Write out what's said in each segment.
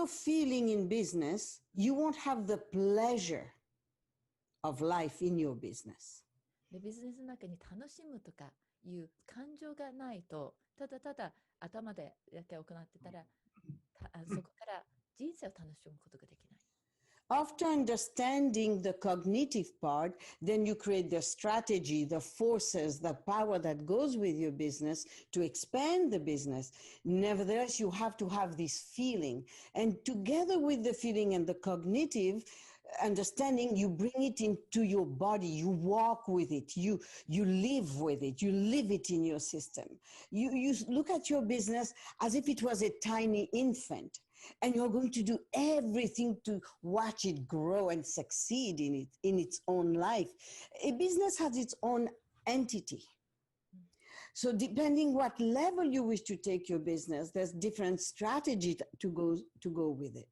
no feeling in business, you won't have the pleasure of life in your business. でビジネスの中に楽しむとかいう感情がないと、ただただ頭でだけ行ってたら、そこから人生を楽しむことができない。After understanding the cognitive part, then you create the strategy, the forces, the power that goes with your business to expand the business. Nevertheless, you have to have this feeling. And together with the feeling and the cognitive understanding, you bring it into your body. You walk with it. You live with it. You live it in your system. You look at your business as if it was a tiny infant. And you're going to do everything to watch it grow and succeed in its own life. A business has its own entity. So depending what level you wish to take your business, there's different strategy to go with it.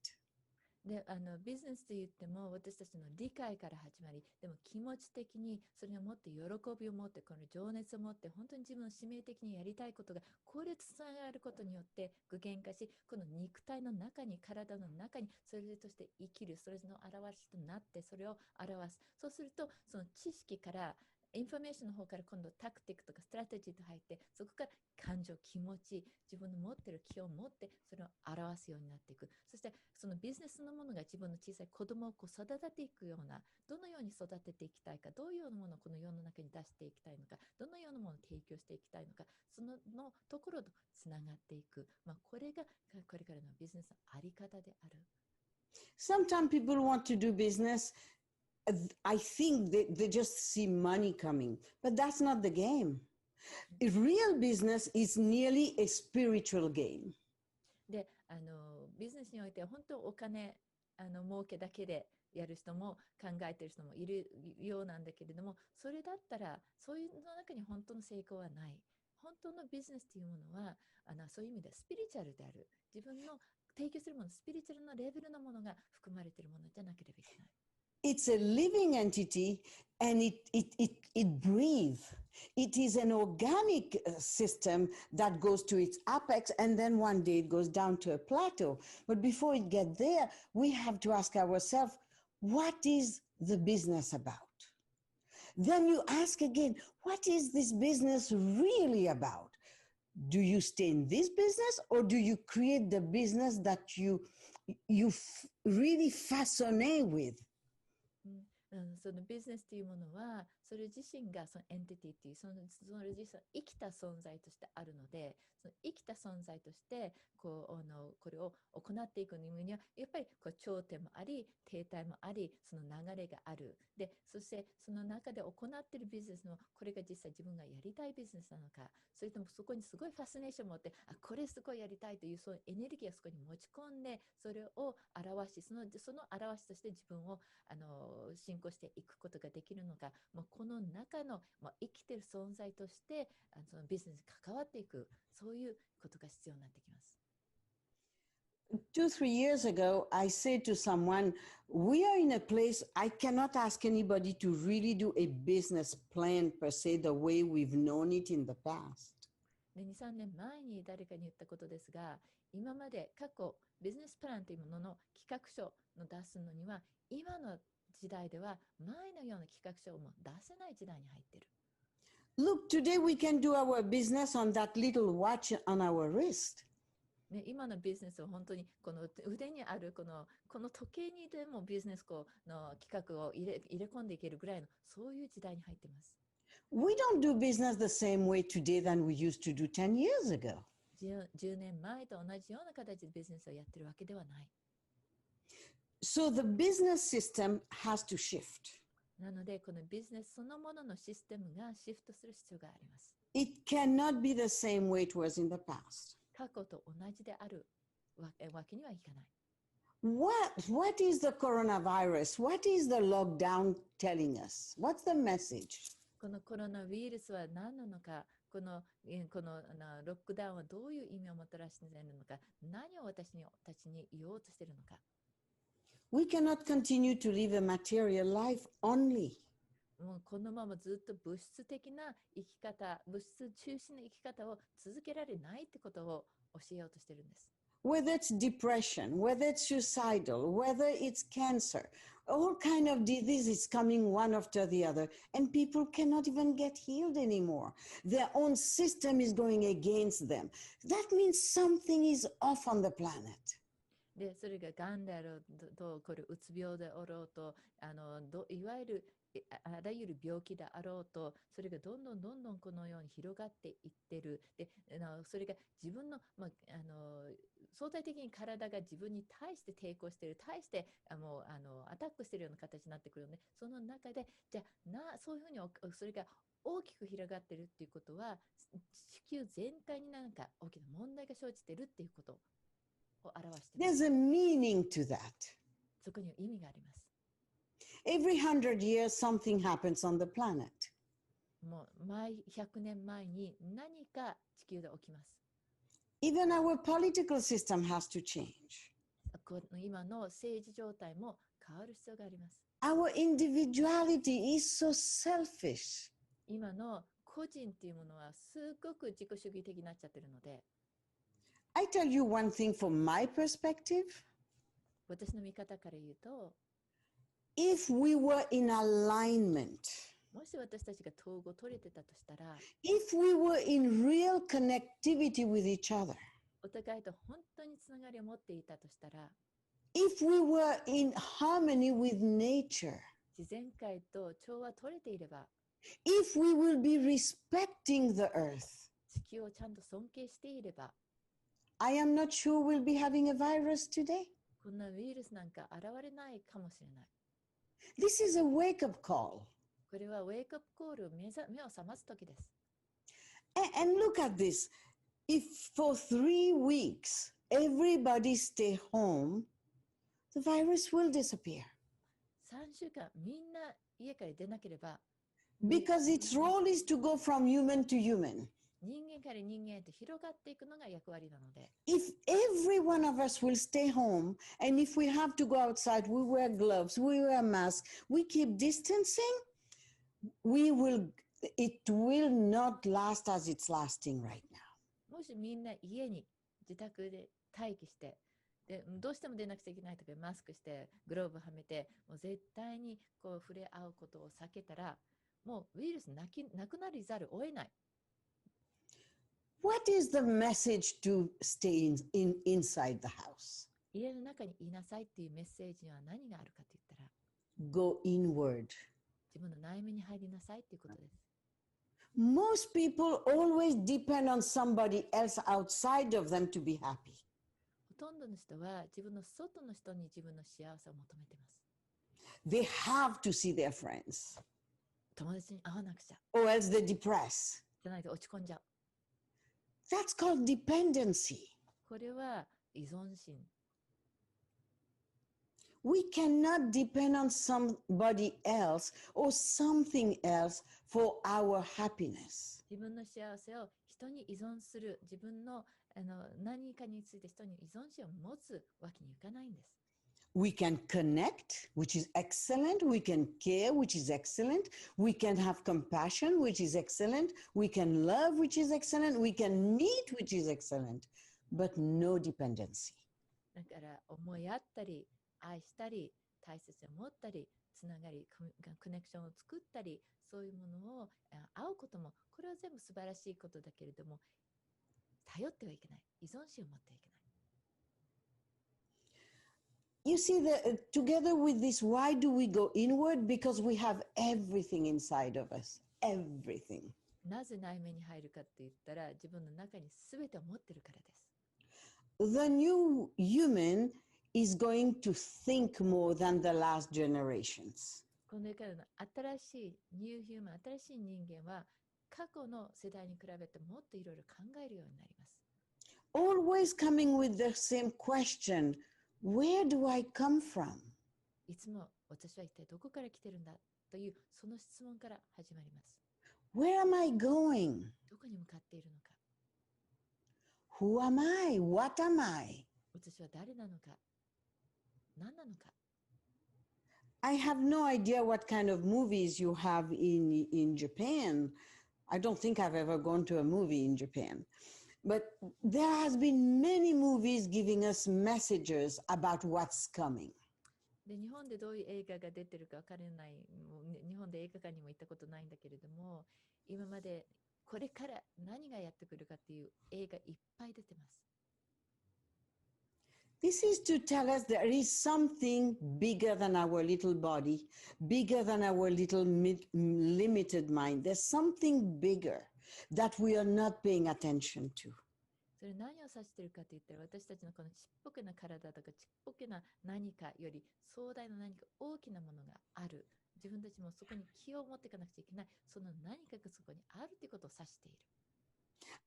でビジネスと言っても私たちの理解から始まり、でも気持ち的にそれを持って喜びを持って、この情熱を持って本当に自分の使命的にやりたいことがこれとつながることによって具現化し、この肉体の中に体の中にそれとして生きる、それの表しとなってそれを表す。そうするとその知識からインフォメーションの方から今度タクティックとかストラテジーと入って、そこから感情、気持ち、自分の持っている気を持ってそれを表すようになっていく。そしてそのビジネスのものが自分の小さい子供を育てていくような、どのように育てていきたいか、どういうようなものをこの世の中に出していきたいのか、どのようなものを提供していきたいのか、そのところとつながっていく、これがこれからのビジネスのあり方である。Sometimes people want to do business. I think they just see money coming, but that's not the game. Real business is nearly a spiritual game. で、ビジネスにおいては本当お金儲けだけでやる人も考えている人もいるようなんだけれども、それだったらそういうの中に本当の成功はない。本当のビジネスというものはそういう意味でスピリチュアルである。自分の提供するもの、スピリチュアルなレベルのものが含まれているものじゃなければいけない。It's a living entity and it breathes. It is an organic system that goes to its apex and then one day it goes down to a plateau. But before it gets there, we have to ask ourselves, what is the business about? Then you ask again, what is this business really about? Do you stay in this business or do you create the business that you really fascinate with?そのビジネスというものはそれ自身がそのエンティティというそれ自身生きた存在としてあるので、その生きた存在としてこれを行っていくにはやっぱり頂点もあり停滞もあり、その流れがある。でそしてその中で行っているビジネスのこれが実際自分がやりたいビジネスなのか、それともそこにすごいファスネーションを持ってこれすごいやりたいというそういうエネルギーをそこに持ち込んでそれを表し、その表しとして自分を進行していくことができるのか、この中の、生きている存在としてそのビジネスに関わっていく、そういうことが必要になってきます。2, 3 years ago, I said to someone, we are in a place, I cannot ask anybody to really do a business plan per se, the way we've known it in the past. で2、3年前に誰かに言ったことですが、今まで過去ビジネスプランというものの企画書の出すのには今の時代では前のような企画書をも出せない時代に入っている。Look, today we can do our business on that little watch on our wrist. ね、今のビジネスを本当にこの腕にあるこの時計にでもビジネスの企画を入れ込んでいけるぐらいのそういう時代に入っています。We don't do business the same way today than we used to do 10 years ago. 10年前と同じような形でビジネスをやってるわけではない。So the business system has to shift. なのでこのビジネスそのもののシステムがシフトする必要があります。It cannot be the same way it was in the past. 過去と同じであるわけにはいかない。What is the coronavirus? What is the lockdown telling us? What's the message? このコロナウイルスは何なのか、このロックダウンはどういう意味をもたらしているのか、何を私たちに言おうとしているのか。We cannot continue to live a material life only. もうこのままずっと物質的な生き方、物質中心の生き方を続けられないってことを教えようとしているんです。whether it's depression, whether it's suicidal, whether it's cancer, all kind of diseases coming one after the other, and people cannot even get healed anymore. Their own system is going against them. That means something is off on the planet. で、それががんであろうと、これうつ病であろうと、いわゆるあらゆる病気であろうと、それがどんどんこのように広がっていってる。で、それが自分の、相対的に体が自分に対して抵抗している、対してもうアタックしているような形になってくるので、その中で、じゃあそういうふうにそれが大きく広がってるっていうことは、地球全体になんか大きな問題が生じてるっていうことを表しています。There's a meaning to that. そこには意味があります。Every 100 years, something happens on the planet. もう毎100年前に何か地球で起きます。Even our political system has to change. 今の政治状態も変わる必要があります。Our individuality is so selfish. 今の個人っていうものはすごく自己主義的になっちゃってるので。I tell you one thing from my perspective. 私の見方から言うと、if we were in alignment, もし私たちが統合取れてたとしたら、if we were in real connectivity with each other, お互いと本当につながりを持っていたとしたら、if we were in harmony with nature, 自然界と調和取れていれば、if we will be respecting the earth, 地球をちゃんと尊敬していれば、I am not sure we'll be having a virus today. こんなウイルスなんか現れないかもしれない。This is a wake-up call. これはウェイクアップコール、目を覚ます時です。And look at this. If for 3 weeks everybody stay home, the virus will disappear. 3週間みんな家から出なければ、Because its role is to go from human to human. 人間から人間へと広がっていくのが役割なので。If every one of us will stay home, and if we have to go outside, we wear gloves, we wear masks, we keep distancing, it will not last as it's lasting right now. もしみんな家に自宅で待機して、でどうしても出なくちゃいけないとかマスクしてグローブはめて、もう絶対にこう触れ合うことを避けたら、もうウイルスなくなりざるを得ない。What is the message to stay inside the house? 家の中にいなさいっていうメッセージには何があるかって言ったら、Go inward. 自分の内面に入りなさいっていうことです。Most people always depend on somebody else outside of them to be happy. ほとんどの人は自分の外の人に自分の幸せを求めています。They have to see their friends. 友達に会わなくちゃ。Or else they depress. じゃないと落ち込んじゃう。That's called dependency. これは依存心。We cannot depend on somebody else or something else for our happiness. 自分の幸せを人に依存する、自分の何かについて人に依存心を持つわけにいかないんです。We can connect, which is excellent. We can care, which is excellent. We can have compassion, which is excellent. We can love, which is excellent. We can meet, which is excellent. But no dependency. だから思い合ったり、愛したり、大切に思ったり、つながり、コネクションを作ったり、そういうものを会うことも、これは全部素晴らしいことだけれども、頼ってはいけない。依存心を持ってはいけない。You see, together with this, why do we go inward? Because we have everything inside of us. Everything. なぜ内面に入るかって言ったら、自分の中に全てを持ってるからです。The new human is going to think more than the last generations. このからの新しいニューヒューマン、新しい人間は過去の世代に比べてもっといろいろ考えるようになります。Always coming with the same question, where do I come from? いつも私は一体どこから来てるんだというその質問から始まります。Where am I going? どこに向かっているのか。Who am I? What am I? 私は誰なのか。何なのか。I have no idea what kind of movies you have in Japan. I don't think I've ever gone to a movie in Japan. But there has been many movies giving us messages about what's coming. で、日本でどういう映画が出てるか分からない、もう日本で映画館にも行ったことないんだけれども、今までこれから何がやってくるかっていう映画いっぱい出てます。This is to tell us there is something bigger than our little body, bigger than our little limited mind. There's something bigger that we are not paying attention to. それ何を指しているかといったら、私たちのこのちっぽけな体とかちっぽけな何かより壮大な何か大きなものがある。自分たちもそこに気を持っていかなくちゃいけない。その何かがそこにあるということを指している。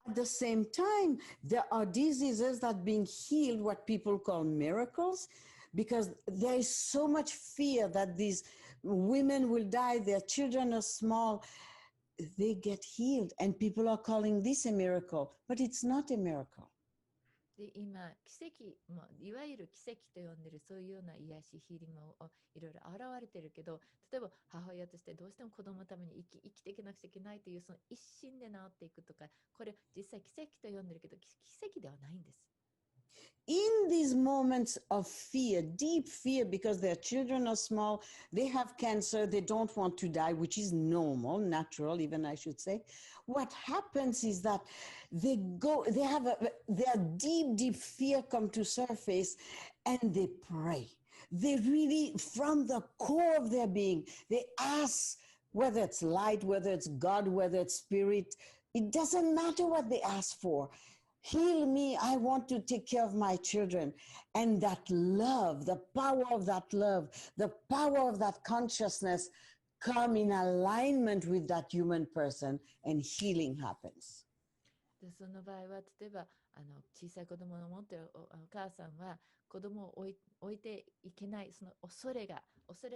At the same time, there are diseases that are being healed, what people call miracles, because there is so much fear that these women will die, their children are small, they get healed, and people are calling this a miracle, but it's not a miracle. で、今、奇跡、いわゆる奇跡と呼んでるそういうような癒し、ヒーリングもいろいろ現れてるけど、例えば母親としてどうしても子供のために生きていかなくちゃいけないというその一心で治っていくとか、これ実際奇跡と呼んでるけど、奇跡ではないんです。In these moments of fear, deep fear, because their children are small, they have cancer, they don't want to die, which is normal, natural, even I should say. What happens is that they have their deep fear come to surface and they pray. They really, from the core of their being, they ask, whether it's light, whether it's God, whether it's spirit, it doesn't matter what they ask for. Heal me, I want to take care of my children. And that love, the power of that love, the power of that consciousness come in alignment with that human person and healing happens. で、その場合は例えば小さい子供を持っているお母さんは子供を置いていけない、その恐れが襲っ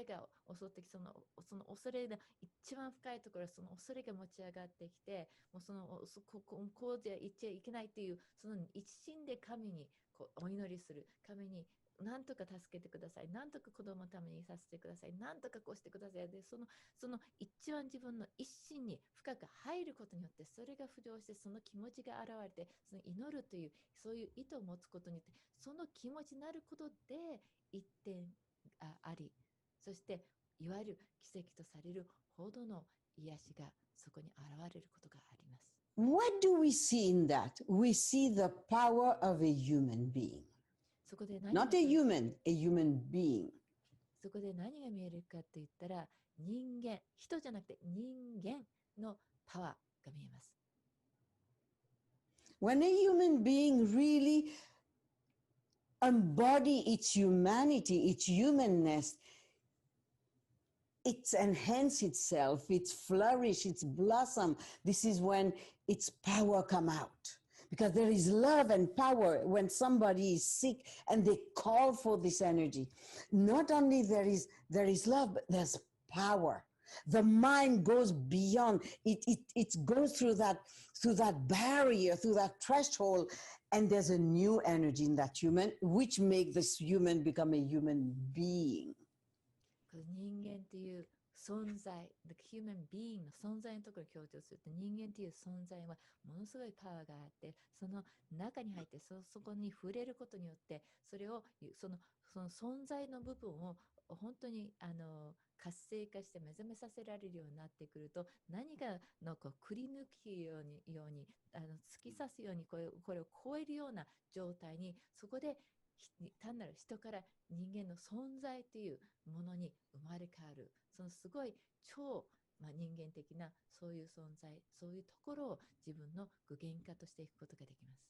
てきその恐れの一番深いところ、その恐れが持ち上がってきて、もうこうじゃ言っちゃいけないというその一心で神にお祈りする、神になんとか助けてください、なんとか子供のためにさせてください、なんとかこうしてください。で、その一番自分の一心に深く入ることによって、それが浮上して、その気持ちが現れて、その祈るというそういう意図を持つことによって、その気持ちになることで一点あり、そしていわゆる奇跡とされるほどの癒しがそこに現れることがあります。What do we see in that? We see the power of a human being. Not a human being. そこで何が見えるかと言ったら、人間、人じゃなくて人間のパワーが見えます。When a human being really embody its humanity, its humanness, it enhances itself, it flourish, it blossom. This is when its power come out. Because there is love and power when somebody is sick and they call for this energy. Not only there is love, but there's power. The mind goes beyond. It goes through that barrier, through that threshold, and there's a new energy in that human, which makes this human become a human being. 人間っていう存在、human being の存在のところを強調すると、人間っていう存在はものすごいパワーがあって、その中に入ってそこに触れることによって、それをその存在の部分を本当に活性化して目覚めさせられるようになってくると、何かのくり抜きように突き刺すようにこれを超えるような状態に、そこで単なる人から人間の存在というものに生まれ変わる、そのすごい超、人間的なそういう存在、そういうところを自分の具現化としていくことができます。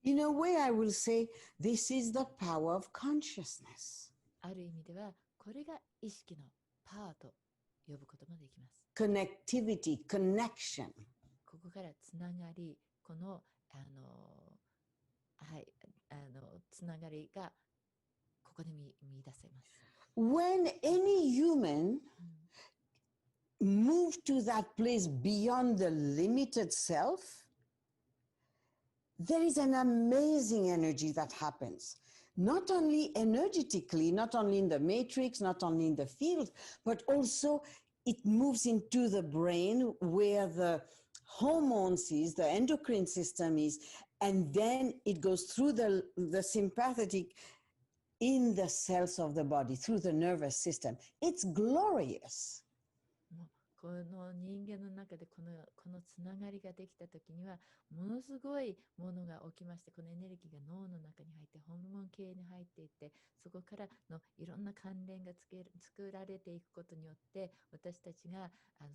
In a way, I will say this is the power of consciousness. ある意味ではこれが意識のパワーと呼ぶこともできます。Connectivity, connection. ここからつながり、このつながりがここで見出せます。When any human move to that place beyond the limited self, there is an amazing energy that happens. Not only energetically, not only in the matrix, not only in the field, but also it moves into the brain where the hormones is, the endocrine system is, and then it goes through the sympathetic in the cells of the body, through the nervous system. It's glorious. もうこの人間の中でこのつながりができた時にはものすごいものが起きまして、このエネルギーが脳の中に入ってホルモン系に入っていって、そこからのいろんな関連が作られていくことによって、私たちが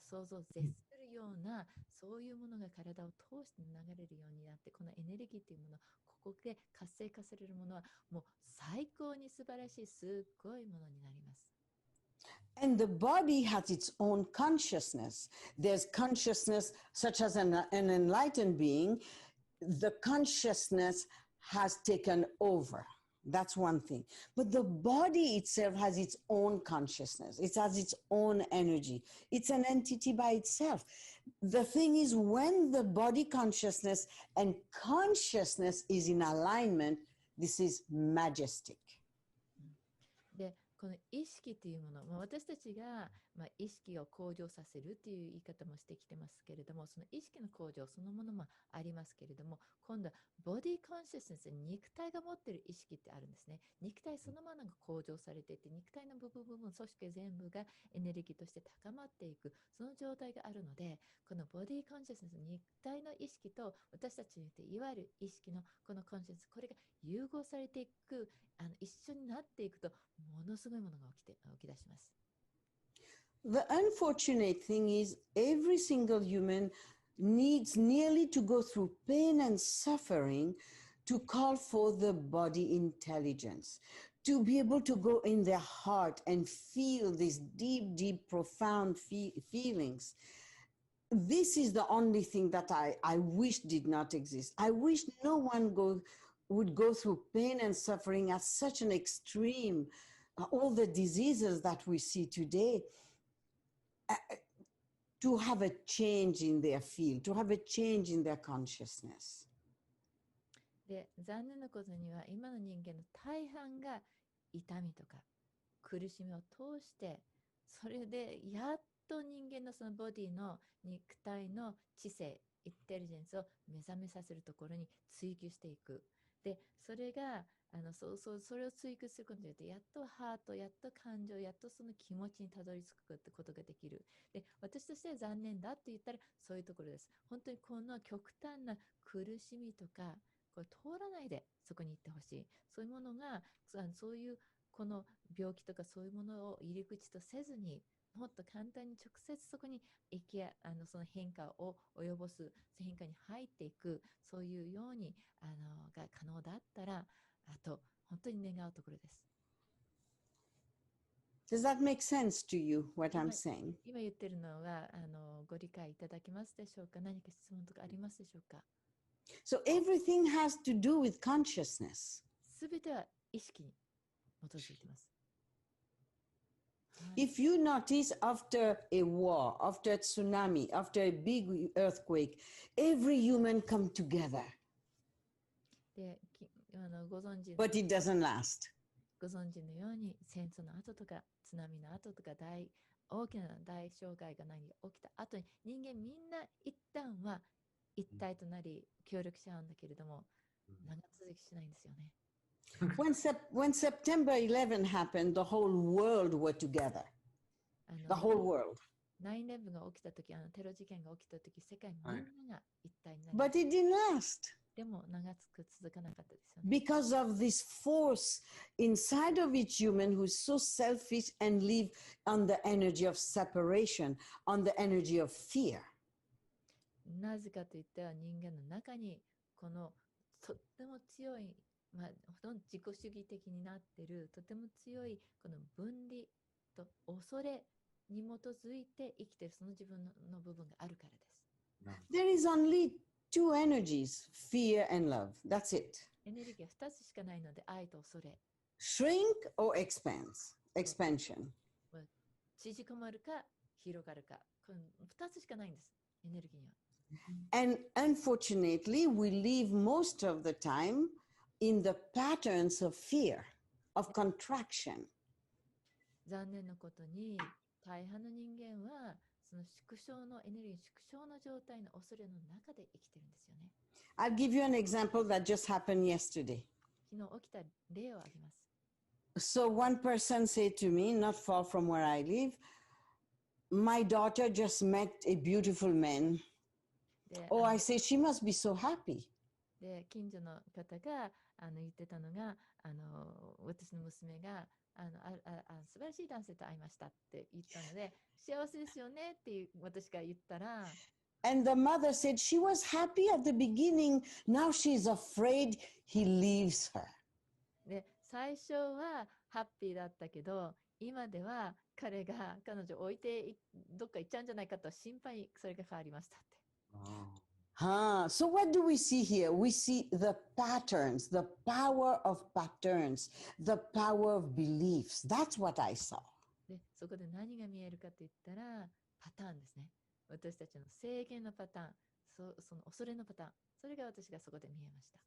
想像を絶するようなそういうものが体を通して流れるようになって、このエネルギーというもの、ここで活性化されるものはもう最高に素晴らしいすっごいものになります。And the body has its own consciousness. There's consciousness such as an enlightened being. The consciousness has taken over. That's one thing. But the body itself has its own consciousness. It has its own energy. It's an entity by itself. The thing is, when the body consciousness and consciousness is in alignment, this is majestic. でこの意識というもの、私たちが、意識を向上させるという言い方もしてきてますけれども、その意識の向上そのものもありますけれども、今度はボディコンシステンス、肉体が持っている意識ってあるんですね。肉体そのものが向上されていて、肉体の部分組織全部がエネルギーとして高まっていく、その状態があるので、このボディコンシステンス、肉体の意識と私たちによっていわゆる意識のこのコンシステンス、これが融合されていく、一緒になっていくと、ものすごいものが起き出します。The unfortunate thing is every single human needs nearly to go through pain and suffering to call for the body intelligence, to be able to go in their heart and feel these deep, deep, profound feelings. This is the only thing that I wish did not exist. I wish no one would go through pain and suffering at such an extreme. All the diseases that we see today, to have a change in their field, to have a change in their consciousness. で、残念なことには今の人間の大半が痛みとか苦しみを通して、それでやっと人間のそのボディの肉体の知性、インテリジェンスを目覚めさせるところに追求していく。で、それがそれを追求することによって、やっとハート、やっと感情、やっとその気持ちにたどり着くってことができる。で、私としては残念だって言ったらそういうところです。本当にこの極端な苦しみとか、これ通らないでそこに行ってほしい。そういうものが、そういうこの病気とかそういうものを入り口とせずに、もっと簡単に直接そこにその変化を及ぼす、変化に入っていく、そういうようにが可能だったら、あと本当に願うところです。Does that make sense to you, what I'm saying? 今言ってるのがご理解いただけますでしょうか？何か質問とかありますでしょうか？ So everything has to do with consciousness. すべては意識に基づいています。If you notice, after a war, after a tsunami, after a big earthquake, every human come together. で、ご存知 But it doesn't last. ご存知のように、戦争の後とか津波の後とか大きな大障害が何が起きた後に、人間みんな一旦は一体となり協力し合うんだけれども、長続きしないんですよね。When September 11 happened, the whole world were together. The whole world. 9/11が起きたとき、テロ事件が起きたとき、世界みんなが一体になり、But it didn't last. でも長く続かなかったですよね。Because of this force inside of each human who is so selfish and live on the energy of separation, on the energy of fear. なぜかといったら、人間の中にこのとっても強い、ほとんど自己主義的になっている、とても強いこの分離と恐れに基づいて生きている、その自分の部分があるからです。There is only two energies, fear and love. That's it. エネルギーは2つしかないので、愛と恐れ。Shrink or expansion. 縮こまるか広がるか、この2つしかないんです、エネルギーには。And unfortunately, we live most of the time in the patterns of fear, of contraction. 残念なことに、大半の人間はその縮縮小のエネルギー、縮小の状態の恐れの中で生きてるんですよね。I'll give you an example that just happened yesterday. 昨日起きた例を挙げます。So one person said to me, not far from where I live, my daughter just met a beautiful man. で、Oh, I say, she must be so happy. で近所の方が言ってたのが、私の娘が素晴らしい男性と会いましたって言ったので、幸せですよねって私が言ったら、And the mother said she was happy at the beginning. Now she's afraid he leaves her. で最初はハッピーだったけど、今では彼女を置いてどっか行っちゃうんじゃないかと心配、それが変わりましたって。So what do we see here? We see the patterns, the power of patterns, the power of beliefs. That's what I saw. でそこで何が見えるかといったら、パターンですね。私たちの制限のパターン、その恐れのパターン、それが私がそこで見えました。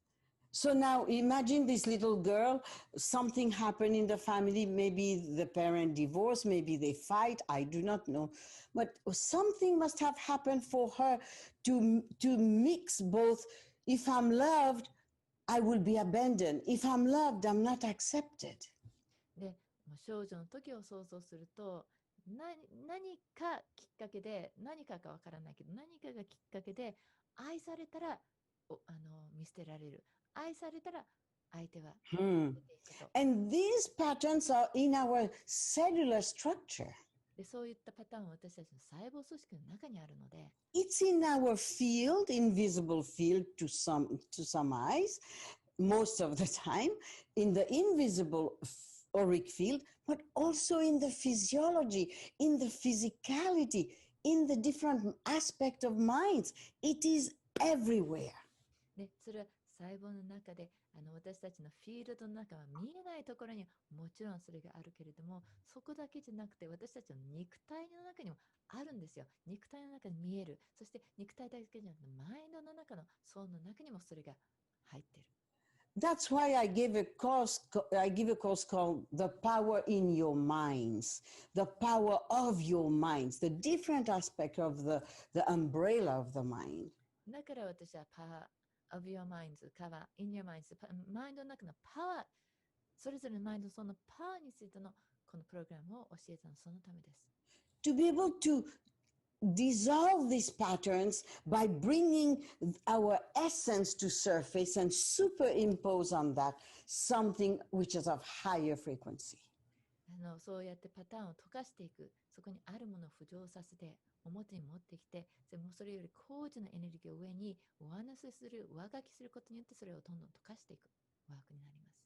So now imagine this little girl, something happened in the family, maybe the parent divorced, maybe they fight, I do not know. But something must have happened for her to mix both. If I'm loved, I will be abandoned. If I'm loved, I'm not accepted. で、少女の時を想像すると、何かきっかけで、何かわからないけど、何かがきっかけで、愛されたら見捨てられる。愛されたら相手は。And these patterns are in our cellular structure. でそういったパターンは私たちの細胞組織の中にあるので。It's in our field, invisible field to some eyes, most of the time, in the invisible auric field, but also in the physiology, in the physicality, in the different aspect of minds. It is everywhere. でそれは細胞の中で私たちのフィールドの中は見えないところにもちろんそれがあるけれども、そこだけじゃなくて私たちの肉体の中にもあるんですよ。肉体の中に見える。そして肉体だけじゃなくてマインドの中の層の中にもそれが入っている。That's why I give a course called The Power in Your Minds, the power of your minds, the different aspect of the umbrella of the mind. だから私はof your minds, power in your minds, マインドの中のパワー、それぞれのマインドのそのパワーについてのこのプログラムを教えたのそのためです。To be able to dissolve these patterns by bringing our essence to surface and superimpose on that something which is of higher frequency. そうやってパターンを溶かしていく、そこにあるものを浮上させて表に持ってきて、それより高次のエネルギーを上に上乗せする、上書きすることによってそれをどんどん溶かしていくワークになります。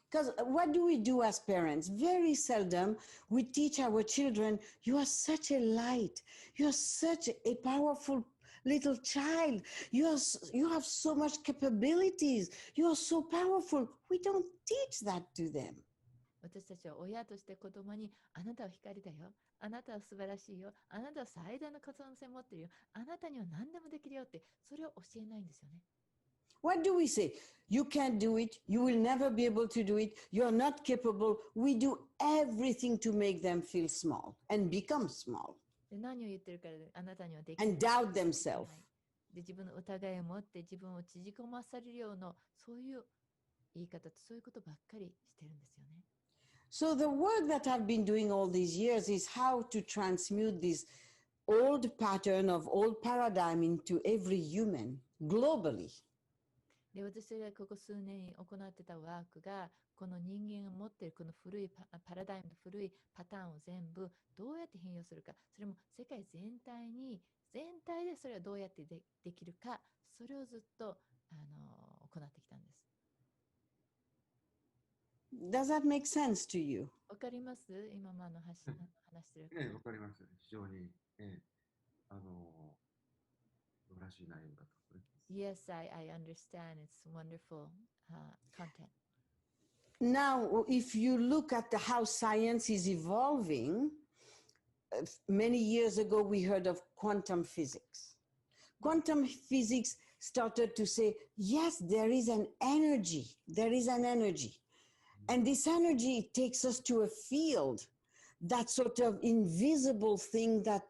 Because what do we do as parents? Very seldom we teach our children, you are such a light, you are such a powerful little child, you have so much capabilities, you are so powerful. We don't teach that to them. 私たちは親として子供に、あなたは光だよ、あなたは素晴らしいよ、あなたは最大の可能性を持ってるよ、あなたには何でもできるよって、それを教えないんですよね。What do we say? You can't do it. You will never be able to do it. You're not capable. We do everything to make them feel small and become small. で何を言ってるか、あなたにはできない。And doubt themselves. で自分の疑いを持って自分を縮こまされるような、そういう言い方とそういうことばっかりしてるんですよね。So the work that I've been doing all these years is how to transmute this old pattern of old paradigm into every human globally. で私がここ数年行ってたワークが、この人間が持っているこの古いパラダイムの古いパターンを全部どうやって変容するか、それも世界全体でそれをどうやってできるか、それをずっと行ってきたんです。Does that make sense to you? わかります？今話してる。わかります。非常に、素晴らしい内容だと。Yes, I understand. It's wonderful content. Now, if you look at how science is evolving, many years ago we heard of quantum physics. Quantum physics started to say, yes, there is an energy. There is an energy. And this energy takes us to a field, that sort of invisible thing that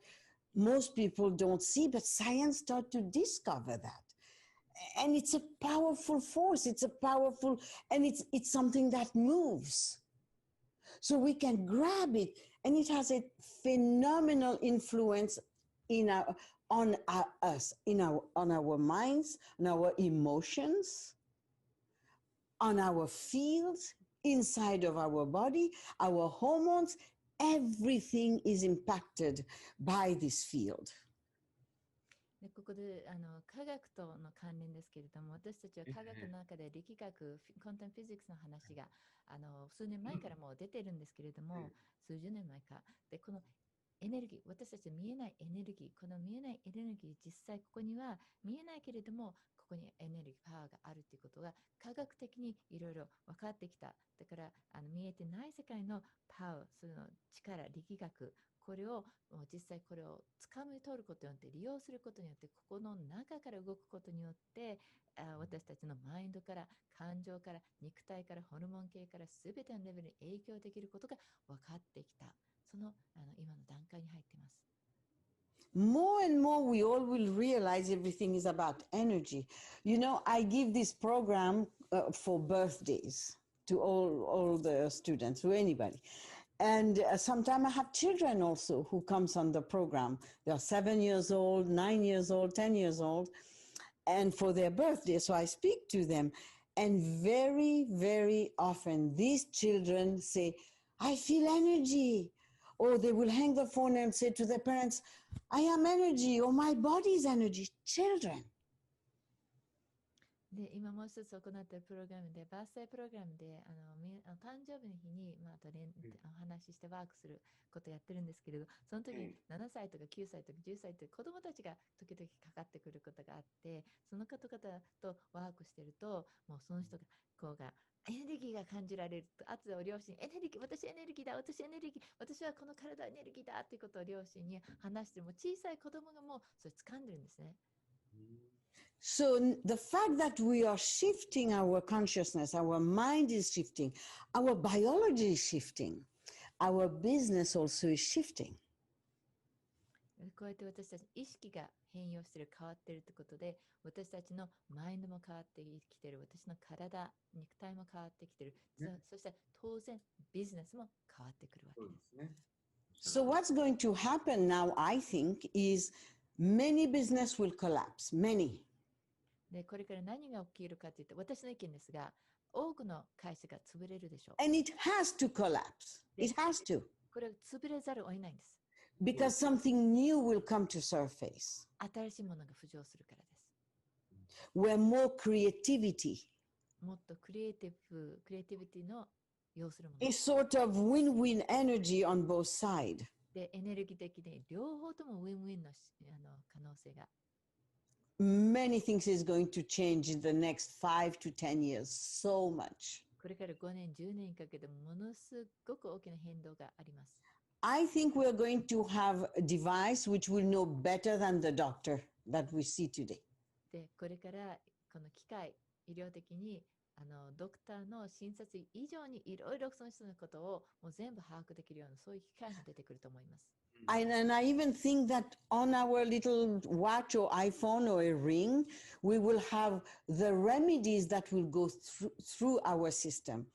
most people don't see, but science start to discover that. And it's a powerful force. It's a powerful, and it's something that moves. So we can grab it, and it has a phenomenal influence on us, on our minds, on our emotions, on our fields, inside of our body, our hormones. Everything is impacted by this field. でここで科学との関連ですけれども、私たちは科学の中で力学、コンテンフィジックスの話が数年前からもう出てるんですけれども、数十年前か。で、このエネルギー、私たちは見えないエネルギー、この見えないエネルギー、実際ここには見えないけれども、ここにエネルギー、パワーがあるということが科学的にいろいろ分かってきた。だから見えてない世界のパワー、その力、力学、これを実際これを掴み取ることによって利用することによってここの中から動くことによって私たちのマインドから感情から肉体からホルモン系から全てのレベルに影響できることが分かってきた。その今の段階に入っています。More and more, we all will realize everything is about energy. You know, I give this program for birthdays to all the students, to anybody. And sometimes I have children also who comes on the program. They're 7 years old, 9 years old, 10 years old, and for their birthday. So I speak to them. And very, very often these children say, I feel energy. Or they will hang the phone and say to their parents, I am energy, or my body is energy. Children. で今もう一つ行っているプログラムで、バースデープログラムで誕生日の日に、お話ししてワークすることをやってるんですけれど、その時に7歳とか9歳とか10歳という子どもたちが時々かかってくることがあって、その方々とワークしてると、もうその人がエネルギーが感じられると、後で両親エネルギー、私エネルギーだ、私エネルギー、私はこの体エネルギーだということを両親に話しても、小さい子供がもうそれ掴んでるんですね。So the fact that we are shifting our consciousness, our mind is shifting, our biology is shifting, our business also is shifting. こうやって私たち意識が変容してる、変わってるということで、私たちのマインドも変わってきてる、私の体、肉体も変わってきてる、そして当然ビジネスも変わってくるわけです。So what's going to happen now, I think, is many business will collapse, many. で、これから何が起きるかというと、私の意見ですが、多くの会社が潰れるでしょう。And it has to collapse. It has to. これは潰れざるを得ないんです。Because something new will come to surface. 新しいものが浮上するからです。Where more creativity. もっとクリエイティビティの要するもの。A sort of win-win energy on both sides. で、エネルギー的で両方ともウィンウィンの可能性が。Many things is going to change in the next 5 to 10 years, so much. これから5年、10年かけてものすごく大きな変動があります。I think we're going to have a device which will know better than the doctor that we see today. で、これからこの機械、医療的にドクターの診察以上にいろいろその人のことをもう全部把握できるようなそういう機械が出てくると思います。And I even think that on our little watch or iPhone or a ring, we will have the remedies that will go through our system.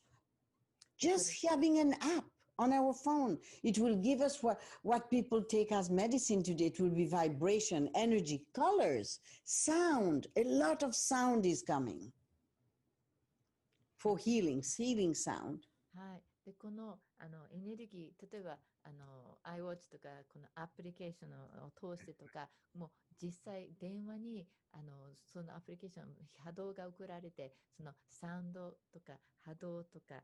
Just having an app on our phone, it will give us what people take as medicine today. It will be vibration, energy, colors, sound. A lot of sound is coming for healing sound. はい。で、このエネルギー、例えばiWatch とかこのアプリケーションを通してとか、もう実際電話にそのアプリケーション波動が送られて、そのサウンドとか波動とか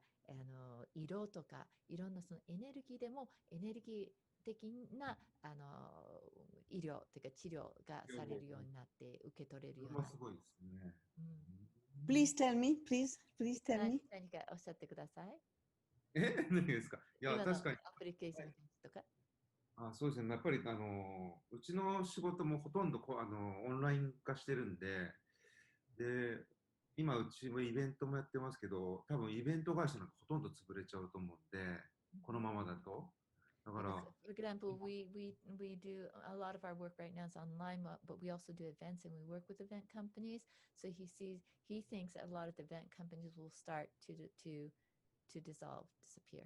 色とかいろんなそのエネルギーでもエネルギー的な医療というか治療がされるようになって受け取れるような。すごいですね。Please tell me, please tell me. 何かおっしゃってください。何ですか。いや、確かに。アプリケーションとか。そうですね。やっぱりうちの仕事もほとんどオンライン化してるんで、今うちもイベントもやってますけど、多分イベント会社なんかほとんど潰れちゃうと思うんで、このままだと。だから、For example, we do a lot of our work right now is online, but we also do events and we work with event companies. So he thinks a lot of the event companies will start to dissolve, disappear.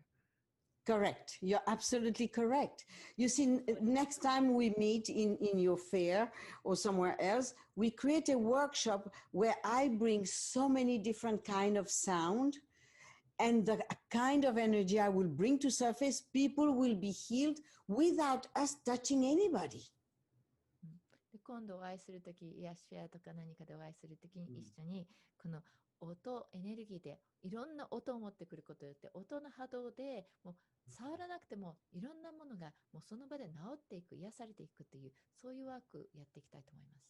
Correct. You're absolutely correct. You see, next time we meet in your fair or somewhere else, we create a workshop where I bring so many different kind of sound and the kind of energy I will bring to surface. People will be healed without us touching anybody. で今度お会いするとき、癒しフェアとか何かでお会いするときに一緒に、この音、エネルギーでいろんな音を持ってくることによって、音の波動でもう触らなくてもいろんなものがもうその場で治っていく、癒されていくっていう、そういうワークやっていきたいと思います。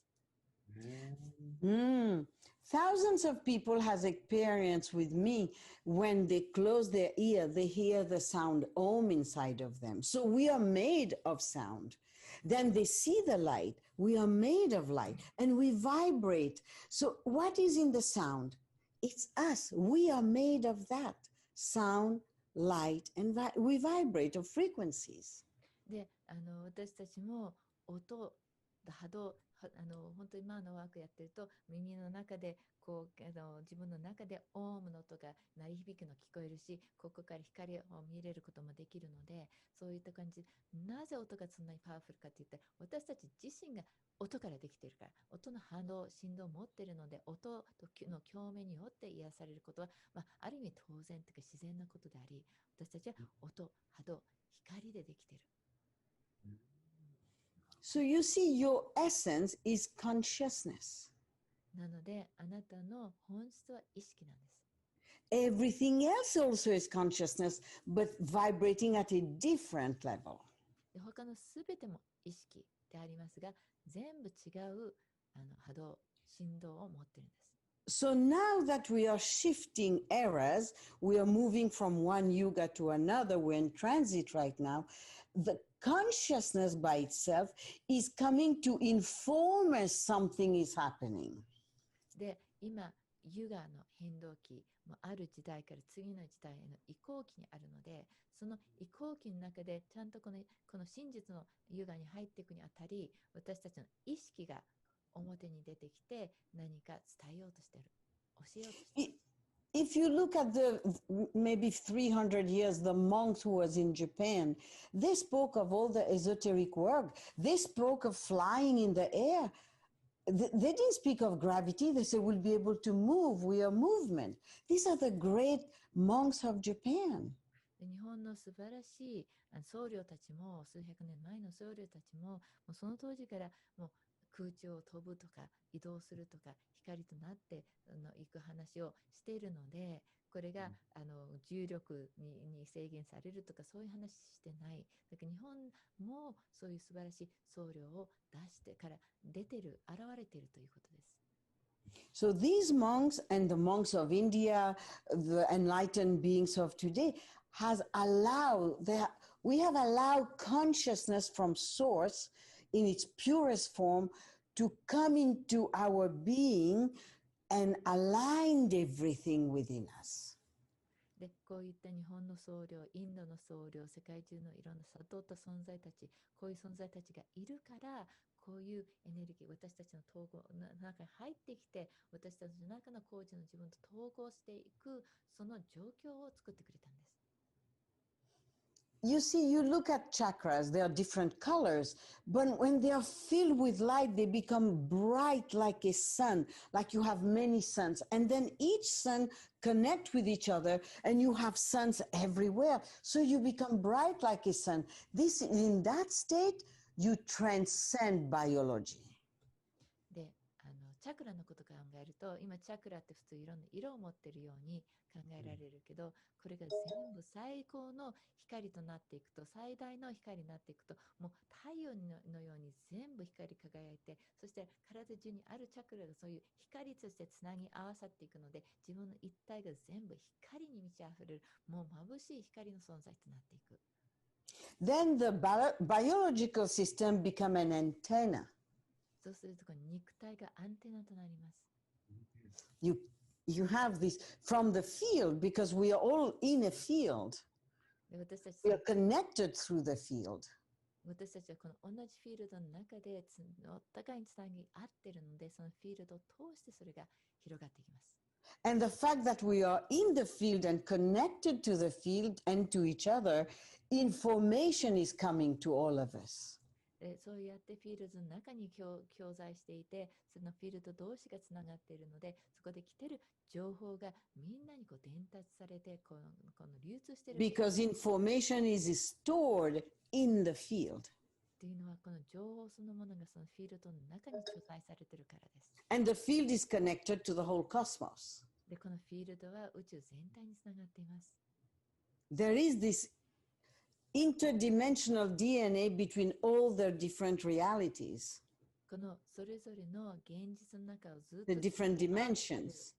Thousands of people has experience with me when they close their ear, they hear the sound Om inside of them. So we are made of sound. Then they see the light. We are made of light and we vibrate. So what is in the sound? It's us. We are made of that sound, light, and we vibrate of frequencies. で、私たちも音、波動、本当に今のワークやってると耳の中でこう自分の中でオームの音が鳴り響くの聞こえるし、ここから光を見れることもできるので、そういった感じ。なぜ音がそんなにパワフルかって言ったら、私たち自身が音からできているから、音の波動、振動を持っているので、音の共鳴によって癒されることは、ある意味当然というか自然なことであり、私たちは音、波動、光でできている。So you see, your essence is consciousness. なので、あなたの本質は意識なんです。Everything else also is consciousness, but vibrating at a different level. で他のすべても意識でありますが、全部違う波動、振動を持っているんです。So now that we are shifting eras, we are moving from one yuga to another, we're in transit right now, the consciousness by itself is coming to inform us something is happening. で、今、ユガの変動期、ある時代から次の時代への移行期にあるので、その移行期の中でちゃんとこの真実のユガに入っていくにあたり、私たちの意識が表に出てきて何か伝えようとしている、教えようとしている。If you look at the maybe 300 years, the monks who was in Japan, they spoke of all the esoteric work. They spoke of flying in the air. They didn't speak of gravity. They said we'll be able to move. We are movement. These are the great monks of Japan. 日本の素晴らしい僧侶たちも、数百年前の僧侶たちも、もうその当時からもう空中を飛ぶとか移動するとか光となって行く話をしているので、これが重力に制限されるとかそういう話してない。だから日本もそういう素晴らしい僧侶を出してから出てる、現れているということです。So these monks and the monks of India, the enlightened beings of today, we have allowed consciousness from source in its purest form to come into our being and aligned everything within us. で、こういった日本の僧侶、インドの僧侶、世界中のいろんな悟った存在たち、こういう存在たちがいるから、こういうエネルギー、私たちの統合の中に入ってきて、私たちの中の工事の自分と統合していく、その状況を作ってくれたんです。You see, you look at chakras, they are different colors, but when they are filled with light, they become bright like a sun, like you have many suns. And then each sun connect with each other and you have suns everywhere. So you become bright like a sun. In that state, you transcend biology. で、チャクラのことを考えると、今チャクラって普通いろんな色を持ってるように考えられるけど、これが全部最高の光となっていくと、最大の光になっていくと、もう太陽のように全部光り輝いて、そして体中にあるチャクラがそういう光としてつなぎ合わさっていくので、自分の一体が全部光に満ち溢れる、もう眩しい光の存在となっていく。Then the biological system become an antenna. そうすると肉体がアンテナとなります。You have this from the field because we are all in a field. で私たち We are connected through the field. 私たちはこの同じフィールドの中でお互いにつなぎ合っているので、そのフィールドを通してそれが広がっていきます。And the fact that we are in the field and connected to the field and to each other, information is coming to all of us. でそうやってフィールドの中に共在していて、そのフィールド同士がつながっているので、そこで来てる情報がみんなにこう伝達されて、この流通している。Because information is stored in the field. っていうのは、この情報そのものがそのフィールドの中に所在されているからです。And the field is connected to the whole cosmos. で、このフィールドは宇宙全体につながっています。There is this interdimensional DNA between all the different realities, このそれぞれの現実の中をずっと the different dimensions.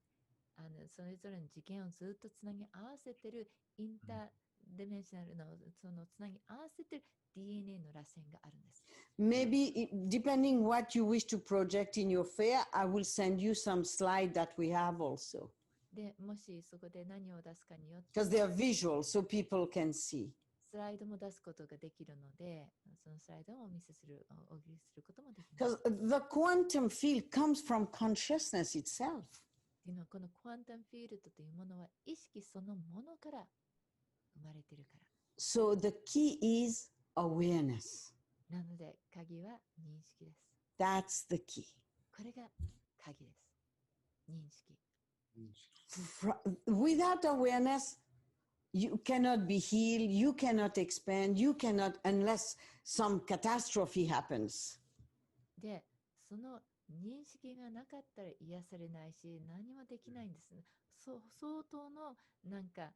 それぞれの次元をずっとつなぎ合わせているインターディメンショナルのそのつなぎ合わせている DNA の螺旋があるんです。Maybe depending what you wish to project in your fair, I will send you some slide that we have also. で、もしそこで何を出すかによって、 Because they are visual, so people can see. スライドも出すことができるので、そのスライドをお見せすることもできます。Because the quantum field comes from consciousness itself. っていうのは、このクアンタムフィールドというものは意識そのものから生まれているから。So the key is awareness. なので、鍵は認識です。That's the key. これが鍵です。認識。Without awareness, you cannot be healed, you cannot expand, you cannot, unless some catastrophe happens. で、その認識がなかったら癒されないし、何もできないんです。相当のなんか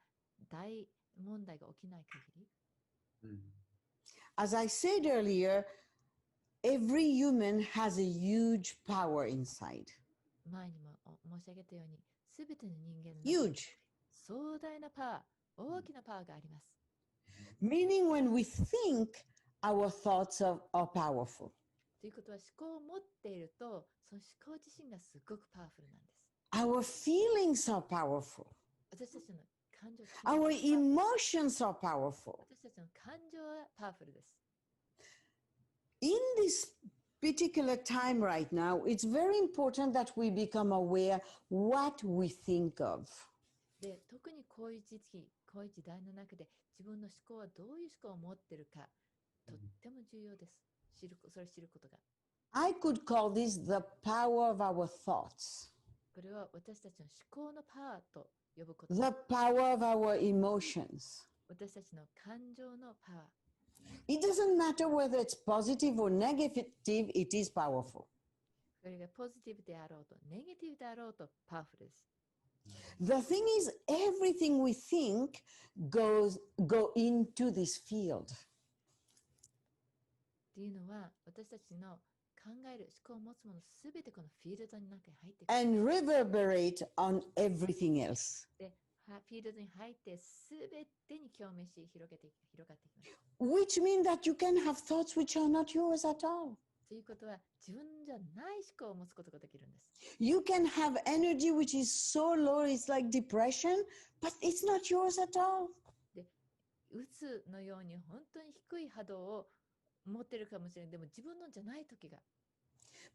大問題が起きない限り。As I said earlier, every human has a huge power inside. 前にも申し上げたように、すべての人間の Huge. 壮大なパワー、大きなパワーがあります。Meaning when we think, our thoughts are powerful. ということは、思考を持っていると、その思考自身がすごくパワフルなんです。Our feelings are powerful. 私たちの感情、Our emotions are powerful. 私たちの感情はパワフルです。In this particular time right now, it's very important that we become aware what we think of. で、特にこういう時期、こういう時代の中で自分の思考はどういう思考を持っているか、とっても重要です。それを知ることが。I could call this the power of our thoughts, これは私たちの思考のパワーと呼ぶこと。 the power of our emotions. 私たちの感情のパワー。 It doesn't matter whether it's positive or negative, it is powerful. これがポジティブであろうと、ネガティブであろうとパワフルです。The thing is, everything we think go into this field. っていうのは、私たちの考える思考を持つものすべてこのフィールドの中に入ってくる。And reverberate on everything else. で、フィールドに入ってすべてに共鳴し広がっていきます。Which means that you can have thoughts which are not yours at all. ということは、自分じゃない思考を持つことができるんです。You can have energy which is so low, it's like depression, but it's not yours at all. で、うつのように本当に低い波動を持ってるかもしれない。でも自分のじゃない時が。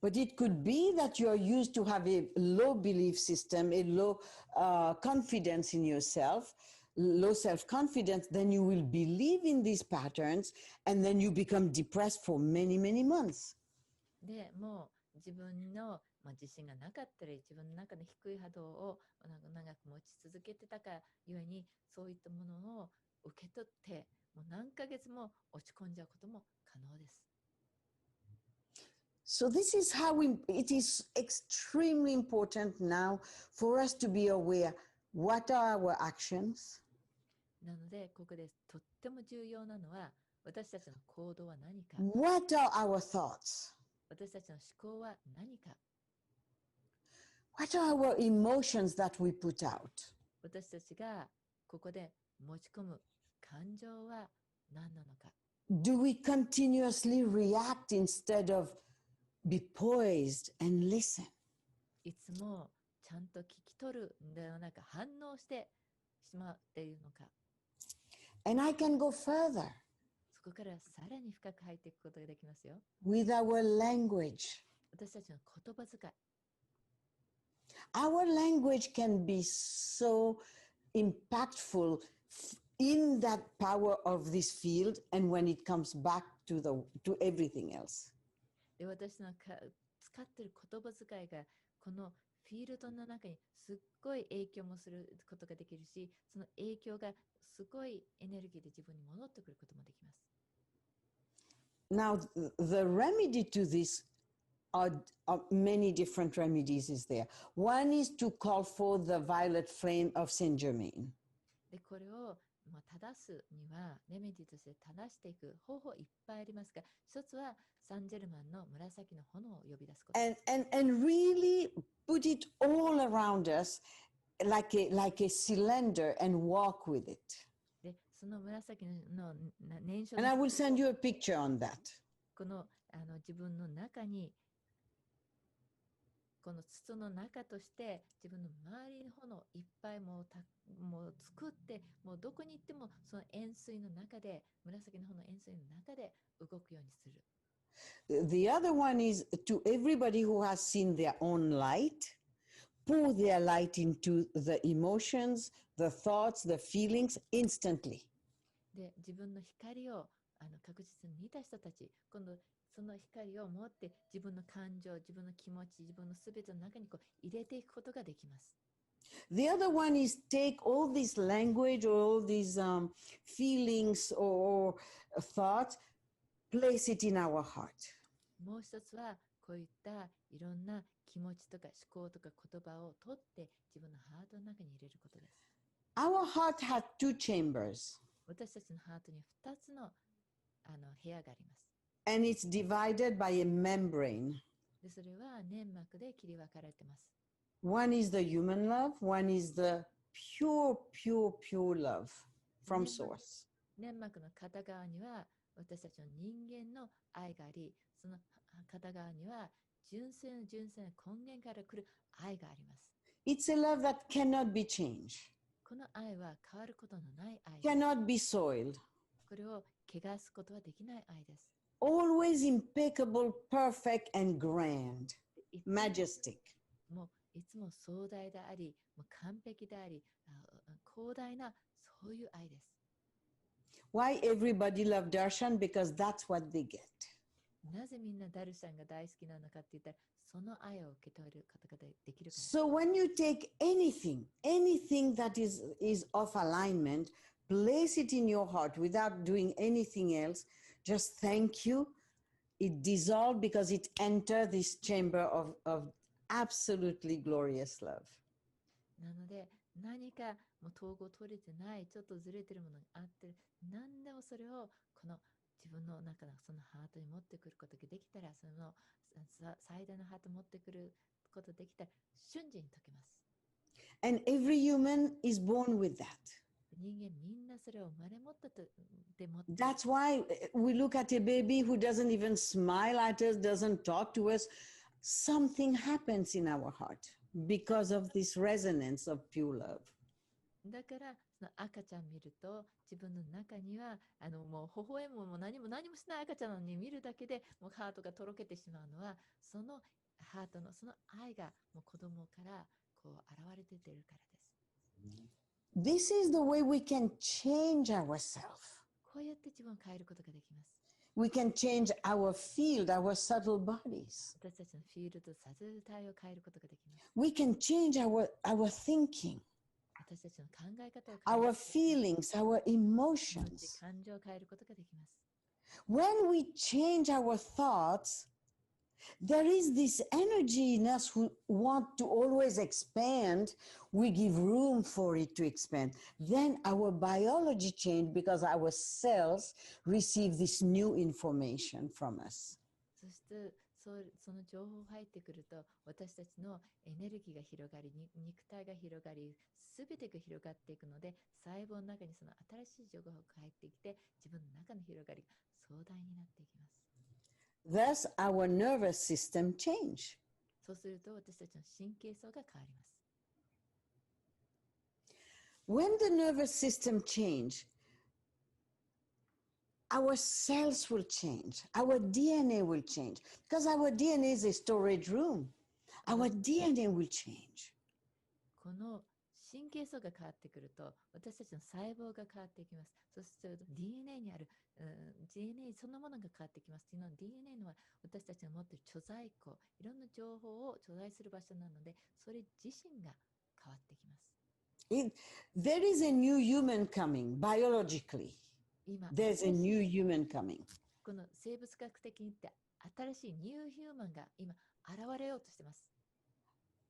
But it could be that you are used to have a low belief system, a low confidence in yourself, low self-confidence, then you will believe in these patterns and then you become depressed for many, many months. で、もう自分の、自信がなかったり、自分の中の低い波動を長く持ち続けてたかゆえに、そういったものを受け取って、もう何ヶ月も落ち込んじゃうことも可能です。So this is how it is extremely important now for us to be aware what are our actions. なので、ここでとっても重要なのは、私たちの行動は何か。What are our thoughts? 私たちの思考は何か。What are our emotions that we put out? 私たちがここで持ち込む感情は何なのか。Do we continuously react instead of be poised and listen? いつもちゃんと聞き取るのではなく反応してしまっているのか。And I can go further そこからさらに深く入っていくことができますよ。 with our language. 私たちの言葉遣い。 Our language can be so impactful in that power of this field and when it comes back to everything else. で、私の使っている言葉遣いがこのフィールドの中にすっごい影響もすることができるし、その影響がすごいエネルギーで自分に戻ってくることもできます。Now, the remedy to this are many different remedies is there. One is to call for the violet flame of Saint Germain. で、これを正すには、レメディとして正していく方法いっぱいありますが、一つはサンジェルマンの紫の炎を呼び出すこと。And really put it all around us like a cylinder and walk with it. で、その紫の燃焼 And I will send you a picture on that. この自分の中に、この筒の中として自分の周りの炎をいっぱいもう作って、もうどこに行ってもその塩水の中で、紫の炎の塩水の中で動くようにする。The other one is to everybody who has seen their own light, pour their light into the emotions, the thoughts, the feelings instantly. で、自分の光を確実に見た人たち、今度その光を持って自分の感情、自分の気持ち、自分のすべての中に入れていくことができます。The other one is take all this language or all these feelings or thoughts, place it in our heart. もう一つはこういったいろんな気持ちとか思考とか言葉を取って自分のハートの中に入れることです。Our heart has two chambers. 私たちのハートに2つの部屋があります。And it's divided by a membrane. で、それは粘膜で切り分かれています。One is the human love, one is the pure love from source. 粘膜の片側には私たちの人間の愛があり、その片側には純粋な根源から来る愛があります。It's a love that cannot be changed, この愛は変わることのない愛です。 cannot be soiled, これを汚すことはできない愛です。 always impeccable, perfect, and grand, majestic. もういつも壮大であり、もう完璧であり、広大なそういう愛です。Why everybody love Darshan? Because that's what they get. なぜみんなダルシャンが大好きなのかって言ったら、その愛を受け取ることができるから。So when you take anything that is off alignment, place it in your heart without doing anything else, just thank you. It dissolved because it entered this chamber of absolutely glorious love. なので、何かもう統合取れてない、ちょっとずれてるものがあって、何でもそれをこの自分の中のそのハートに持ってくることができたら、その最大のハートを持ってくることができたら、瞬時に解けます。And every human is born with that. 人間みんなそれを生まれ持ったとで持って。That's why we look at a baby who doesn't even smile at us, doesn't talk to us. Something happens in our heart because of this resonance of pure love. だからその赤ちゃん見ると自分の中にはもう微笑むも何もしない赤ちゃんに見るだけでもうハートがとろけてしまうのは、そのハートのその愛がもう子供からこう現れて出るからです。This is the way we can change ourselves. こうやって自分を変えることができます。We can change our field, our subtle bodies. 私たちのフィールド、サズル体を変えることができます。We can change our thinking, 私たちの考え方を変える our feelings, our emotions. 感情を変えることができます。When we change our thoughts, there is this energy in us who want to always expand. We give room for it to expand. Then our biology changes because our cells receive this new information from us. そしてその情報が入ってくると、私たちのエネルギーが広がり、肉体が広がり、すべてが広がっていくので、細胞の中にその新しい情報が入ってきて、自分の中の広がりが壮大になっていきます。Thus, our nervous system change. そうすると私たちの神経層が変わります。When the nervous system change, our cells will change. Our DNA will change. Because our DNA is a storage room. Our DNA will change. この神経層が変わってくると、私たちの細胞が変わっていきます。そうすると DNA にある、DNA そのものが変わってきます。というのは DNA のは私たちが持っている貯在庫、いろんな情報を貯在する場所なので、それ自身が変わってきます。There is a new human coming biologically. 今、There's a new human coming. この生物学的に言って新しいニューヒューマンが今現れようとしています。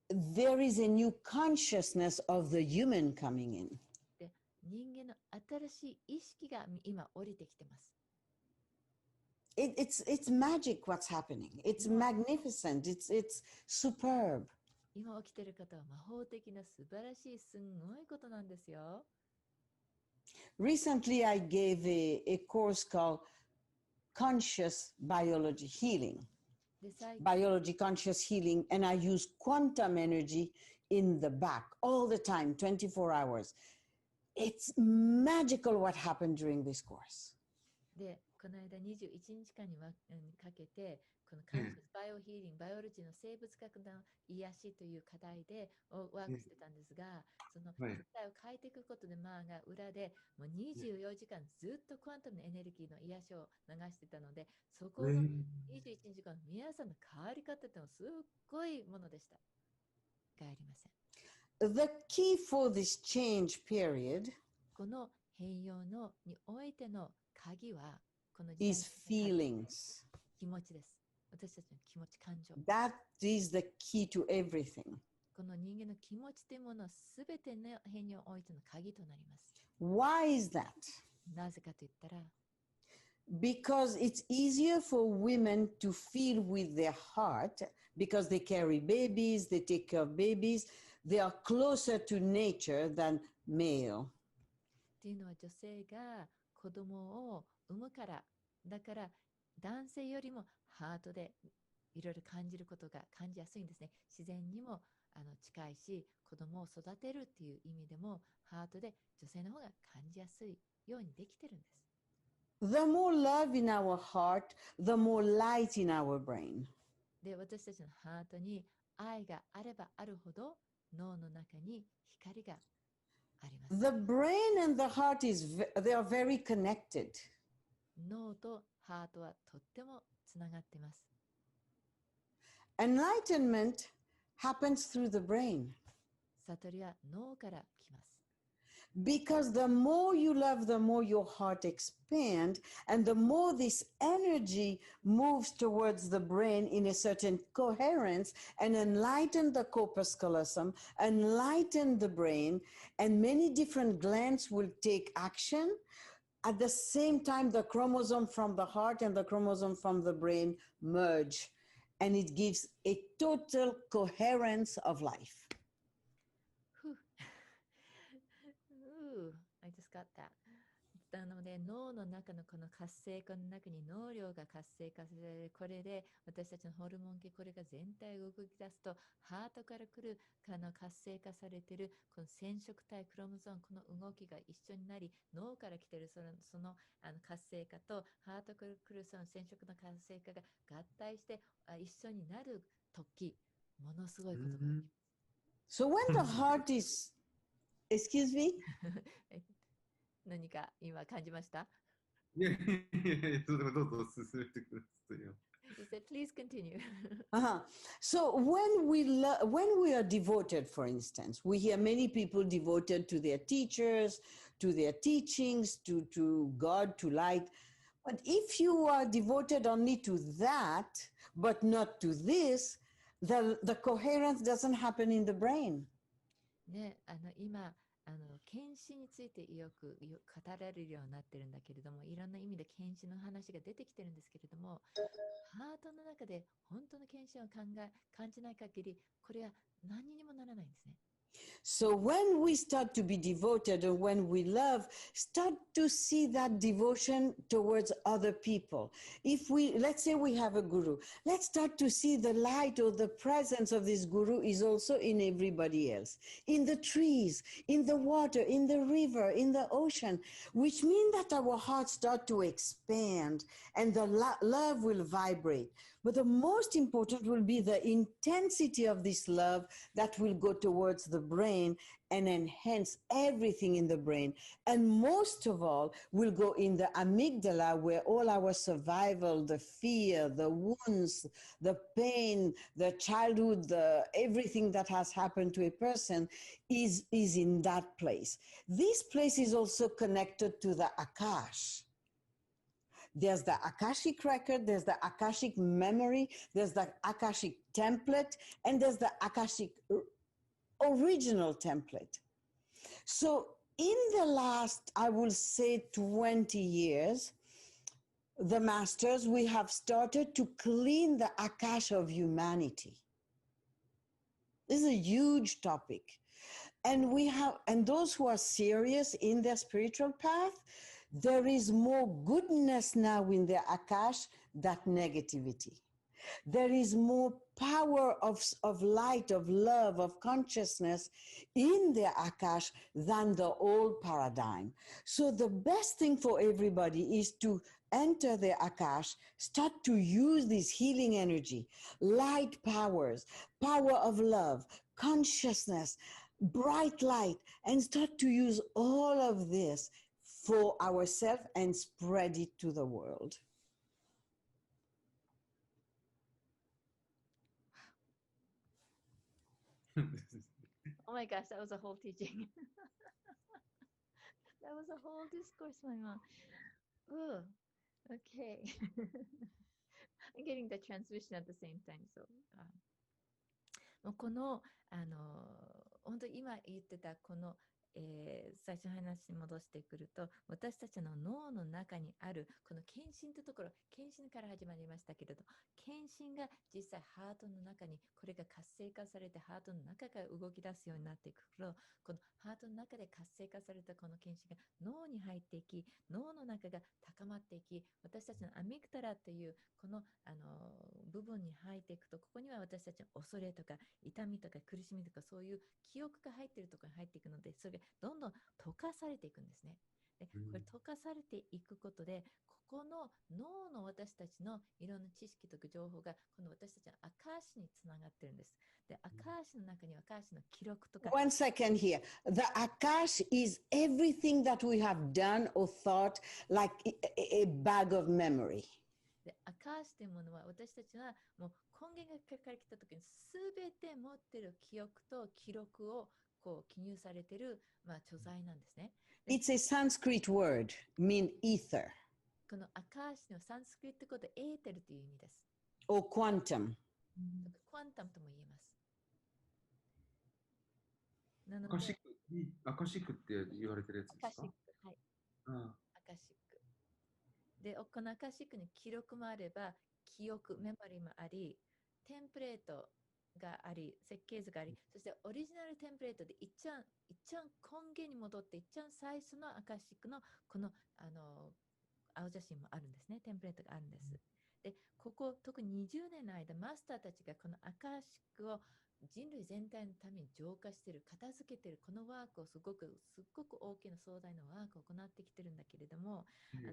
There is a new consciousness of the human coming in. で、人間の新しい意識が今降りてきています。It's magic what's happening. It's magnificent. It's superb. 今起きている方は魔法的な素晴らしいすんごいことなんですよ。Recently, I gave a course called Conscious Biology Healing. で、最近 Biology Conscious Healing, and I use quantum energy in the back all the time, 24 hours. It's magical what happened during this course. で、この間21日間にかけて、このカンシャスバイオヒーリング、バイオロジーの生物学の癒しという課題でワークしてたんですが、その世界を変えていくことで、マーが裏でもう24時間ずっとクワンタムのエネルギーの癒しを流してたので、そこの21日間の皆さんの変わり方ってのはすっごいものでした。がありません。The key for this change period この変容のにおいての鍵は、この is feelings. 気持ちです。私たちの気持ち、感情。That is the key to everything. この人間の気持ちというものはすべての変容においての鍵となります。Why is that? なぜかと言ったら、Because it's easier for women to feel with their heart because they carry babies, they take care of babies, they are closer to nature than male. っていうのは女性が子供を産むから、だから男性よりもハートでいろいろ感じることが感じやすいんですね。自然にも近いし、子供を育てるっていう意味でもハートで女性の方が感じやすいようにできてるんです。The more love in our heart, the more light in our brain. で、私たちのハートに愛があればあるほど脳の中に光があります。The brain and the heart they are very connected. 脳とハートはとってもつながっています。Enlightenment happens through the brain. 悟りは脳から来ます。Because the more you love, the more your heart expands, and the more this energy moves towards the brain in a certain coherence and enlighten the corpus callosum, enlighten the brain, and many different glands will take action. At the same time, the chromosome from the heart and the chromosome from the brain merge, and it gives a total coherence of life. I just got that. なので脳の中のこの活性化の中に脳量が活性化される。これで私たちのホルモン系、これが全体を動き出すと、ハートから来る活性化されているこの染色体クロモゾーム、この動きが一緒になり、脳から来ているその活性化とハートから来るその染色の活性化が合体して一緒になる時、ものすごいことが起きます。So when the heart is, excuse me? 何か今感じました？いやいやいや、どうぞ進めてくださいよ。He said, please continue. So when we are devoted, for instance, we hear many people devoted to their teachers, to their teachings, to God, to light. But if you are devoted only to that, but not to this, the coherence doesn't happen in the brain. ね、今検視についてよく語られるようになってるんだけれども、いろんな意味で検視の話が出てきてるんですけれども、ハートの中で本当の検視を感じない限り、これは何にもならないんですね。So when we start to be devoted and when we love, start to see that devotion towards other people. If we, let's say we have a guru, let's start to see the light or the presence of this guru is also in everybody else, in the trees, in the water, in the river, in the ocean, which means that our hearts start to expand and the love will vibrate. But the most important will be the intensity of this love that will go towards the brain and enhance everything in the brain. And most of all, will go in the amygdala where all our survival, the fear, the wounds, the pain, the childhood, everything that has happened to a person is in that place. This place is also connected to the Akash. There's the Akashic record, there's the Akashic memory, there's the Akashic template, and there's the Akashic original template. So in the last, I will say 20 years, the masters, we have started to clean the Akash of humanity. This is a huge topic. And those who are serious in their spiritual path, there is more goodness now in their Akash than negativity. There is more power of light, of love, of consciousness in their Akash than the old paradigm. So the best thing for everybody is to enter their Akash, start to use this healing energy, light powers, power of love, consciousness, bright light, and start to use all of this for ourselves and spread it to the world. Oh my gosh, that was a whole teaching. That was a whole discourse, my mom. Oh, okay. I'm getting the transmission at the same time. So, もうこの、本当に今言ってたこの、最初の話に戻してくると、私たちの脳の中にあるこの献身というところ、献身から始まりましたけれど、献身が実際ハートの中にこれが活性化されてハートの中から動き出すようになっていくと、このハートの中で活性化されたこの献身が脳に入っていき、脳の中が高まっていき、私たちのアミグダラというこの、部分に入っていくと、ここには私たちの恐れとか痛みとか苦しみとかそういう記憶が入っているところに入っていくので、それがどんどん溶かされていくんですね。で、これ溶かされていくことで、ここの脳の私たちのいろんな知識とか情報がこの私たちのアカーシにつながってるんです。で、アカーシの中にはアカーシの記録とか。One second here. The Akash is everything that we have done or thought, like a bag of memory. で、アカーシというものは私たちはもう根源がから来た時に全て持っている記憶と記録をこう記入されている、貯財なんですね。It's a Sanskrit word, mean ether. このアカーシのサンスクリット語でエーテルという意味です。Or quantum. クワンタムとも言えます。なのでアカシックって言われてるやつですか？アカシック、はい。アカシック。で、このアカシックに記録もあれば、記憶、メモリーもあり、テンプレートがあり、設計図があり、そしてオリジナルテンプレートで一番根源に戻って、一番最初のアカシックのこの、青写真もあるんですね。テンプレートがあるんです。で、ここ、特に20年の間、マスターたちがこのアカシックを人類全体のために浄化している、片付けている、このワークをすっごく大きな壮大なワークを行ってきてるんだけれども、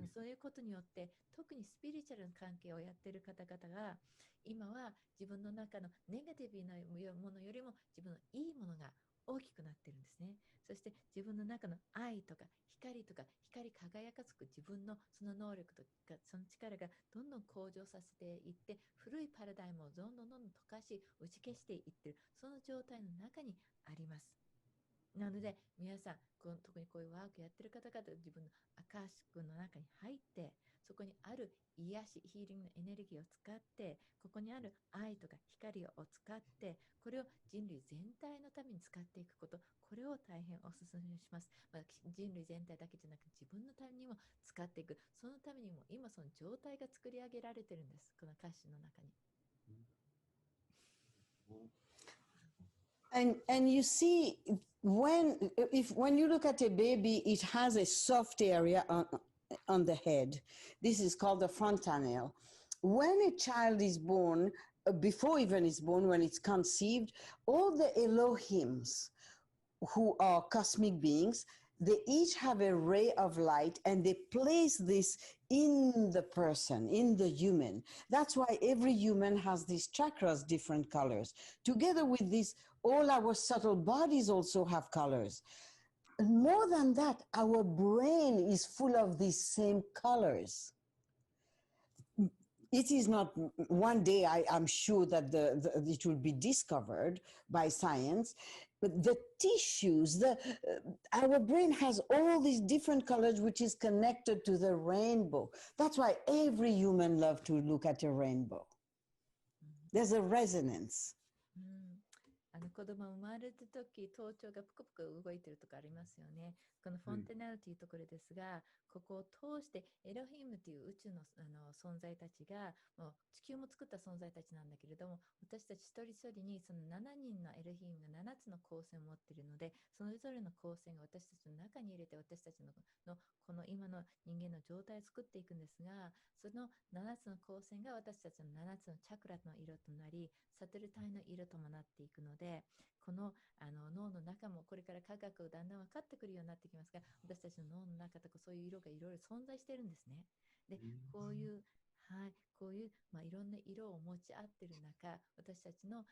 そういうことによって特にスピリチュアルな関係をやっている方々が今は自分の中のネガティブなものよりも自分のいいものが大きくなってるんですね。そして自分の中の愛とか光とか光り輝かつく自分のその能力とかその力がどんどん向上させていって古いパラダイムをどんどん溶かし打ち消していってるその状態の中にあります。なので皆さん特にこういうワークやってる方々自分のアカーシックの中に入ってそこにある癒しヒーリングのエネルギーを使ってここにある愛とか光を使ってこれを人類全体のために使っていくことこれを大変お勧めします、人類全体だけじゃなく自分のためにも使っていくそのためにも今その状態が作り上げられてるんですこの歌詞の中に。And you see, when you look at a baby, it has a soft area on the head. This is called the fontanelle. When a child is born, before even is born, when it's conceived, all the Elohims, who are cosmic beings, they each have a ray of light and they place this in the person, in the human. That's why every human has these chakras, different colors. Together with this, all our subtle bodies also have colors. More than that, our brain is full of these same colors. It is not one day, I'm sure that it will be discovered by science, but the tissues, our brain has all these different colors, which is connected to the rainbow. That's why every human loves to look at a rainbow. There's a resonance. 子供生まれた時、頭頂がぷくぷく動いてるとかありますよね。このフォンテナルというところですが、ここを通してエロヒムという宇宙の、存在たちが、もう地球も作った存在たちなんだけれども、私たち一人一人にその7人のエロヒムが7つの光線を持っているので、それぞれの光線が私たちの中に入れて私たちのこの今の人間の状態を作っていくんですが、その7つの光線が私たちの7つのチャクラの色となり、サトル体の色ともなっていくので、この脳の中もこれから科学がだんだん分かってくるようになってきますが、私たちの脳の中とかそういう色がいろいろ存在しているんですね。で、こういう、こういう、いろんな色を持ち合ってる中、私たちの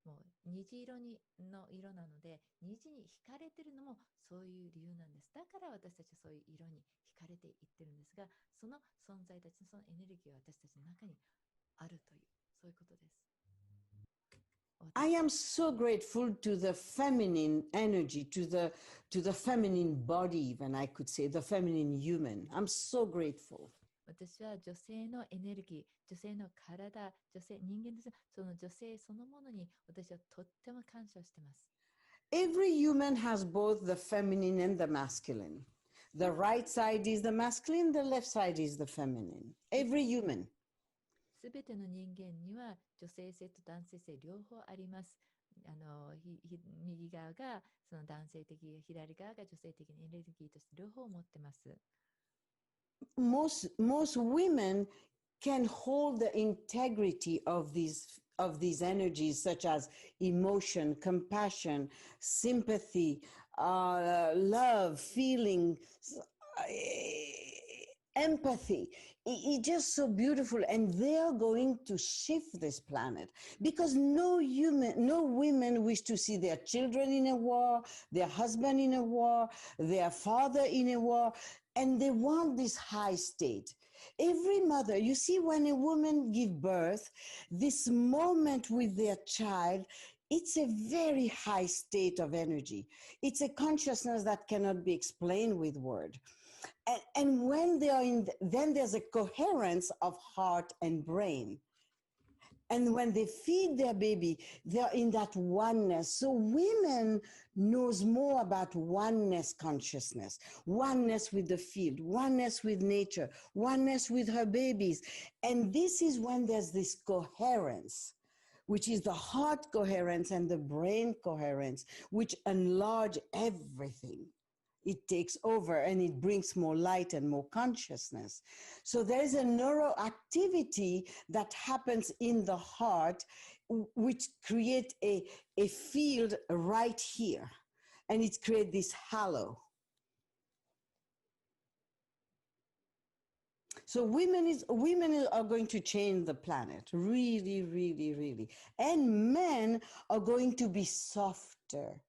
もう虹色の色なので、虹に惹かれてるのもそういう理由なんです。だから私たちはそういう色に惹かれていってるんですが、その存在たちのそのエネルギーが私たちの中にあるという、そういうことです。I am so grateful to the feminine energy, to the feminine body, even I could say, the feminine human. I'm so grateful. 私は女性のエネルギー、女性の体、人間です。その女性そのものに私はとっても感謝しています。Every human has both the feminine and the masculine. The right side is the masculine, the left side is the feminine. Every human. すべての人間には女性性と男性性両方あります。右側がその男性的、左側が女性的なエネルギーとして両方持ってます。Most women can hold the integrity of these energies, such as emotion, compassion, sympathy, love, feeling, empathy. It's just so beautiful, and they are going to shift this planet because no women wish to see their children in a war, their husband in a war, their father in a war, and they want this high state. Every mother, you see, when a woman gives birth, this moment with their child, it's a very high state of energy. It's a consciousness that cannot be explained with word. And when they are then there's a coherence of heart and brain. And when they feed their baby, they're in that oneness. So women knows more about oneness consciousness, oneness with the field, oneness with nature, oneness with her babies. And this is when there's this coherence, which is the heart coherence and the brain coherence, which enlarge everything. It takes over and it brings more light and more consciousness. So there is a neuroactivity that happens in the heart, which create a field right here. And it creates this halo. So women are going to change the planet, really, really, really. And men are going to be softer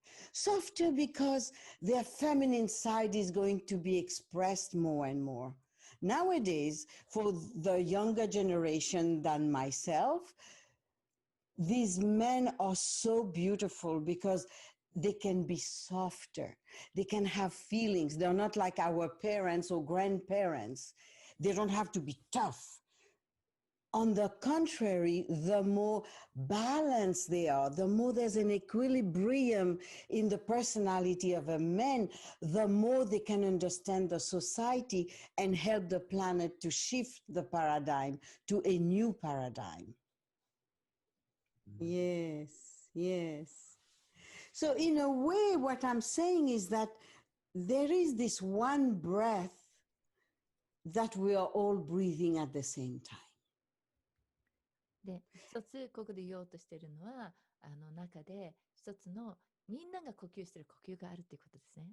because their feminine side is going to be expressed more and more. Nowadays, for the younger generation than myself, these men are so beautiful because they can be softer. They can have feelings. They're not like our parents or grandparents. They don't have to be tough. On the contrary, the more balanced they are, the more there's an equilibrium in the personality of a man, the more they can understand the society and help the planet to shift the paradigm to a new paradigm. Yes, yes. So, in a way, what I'm saying is that there is this one breath that we are all breathing at the same time. で、一つここで言おうとしているのは、中で一つのみんなが呼吸している呼吸があるということですね。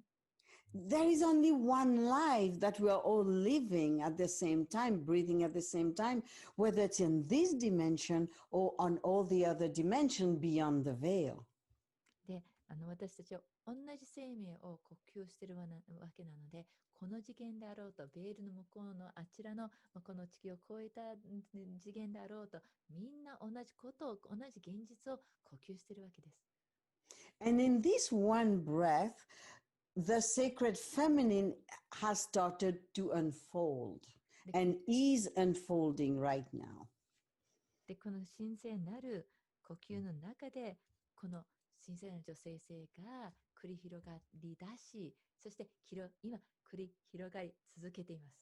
There is only one life that we are all living at the same time, breathing at the same time, whether it's in this dimension or on all the other dimensions beyond the veil. で、私たちは同じ生命を呼吸しているわけなので、この次元であろうと、ベールの向こうのあちらのこの地球を越えた次元であろうと、みんな同じことを、同じ現実を呼吸しているわけです。And in this one breath, the sacred feminine has started to unfold and is unfolding right now. で、この神聖なる呼吸の中で、この神聖な女性性が繰り広がりだし、そして今繰り広がり続けています。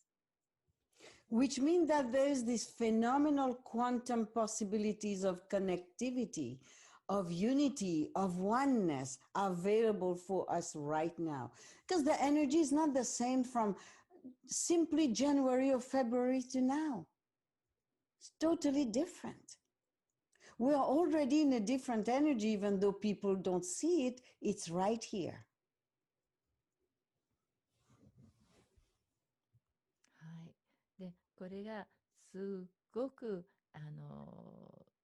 Which means that there is this phenomenal quantum possibilities of connectivity, of unity, of oneness available for us right now. Because the energy is not the same from simply January or February to now. It's totally different. We are already in a different energy, even though people don't see it, it's right here. はい。で、これがすごく、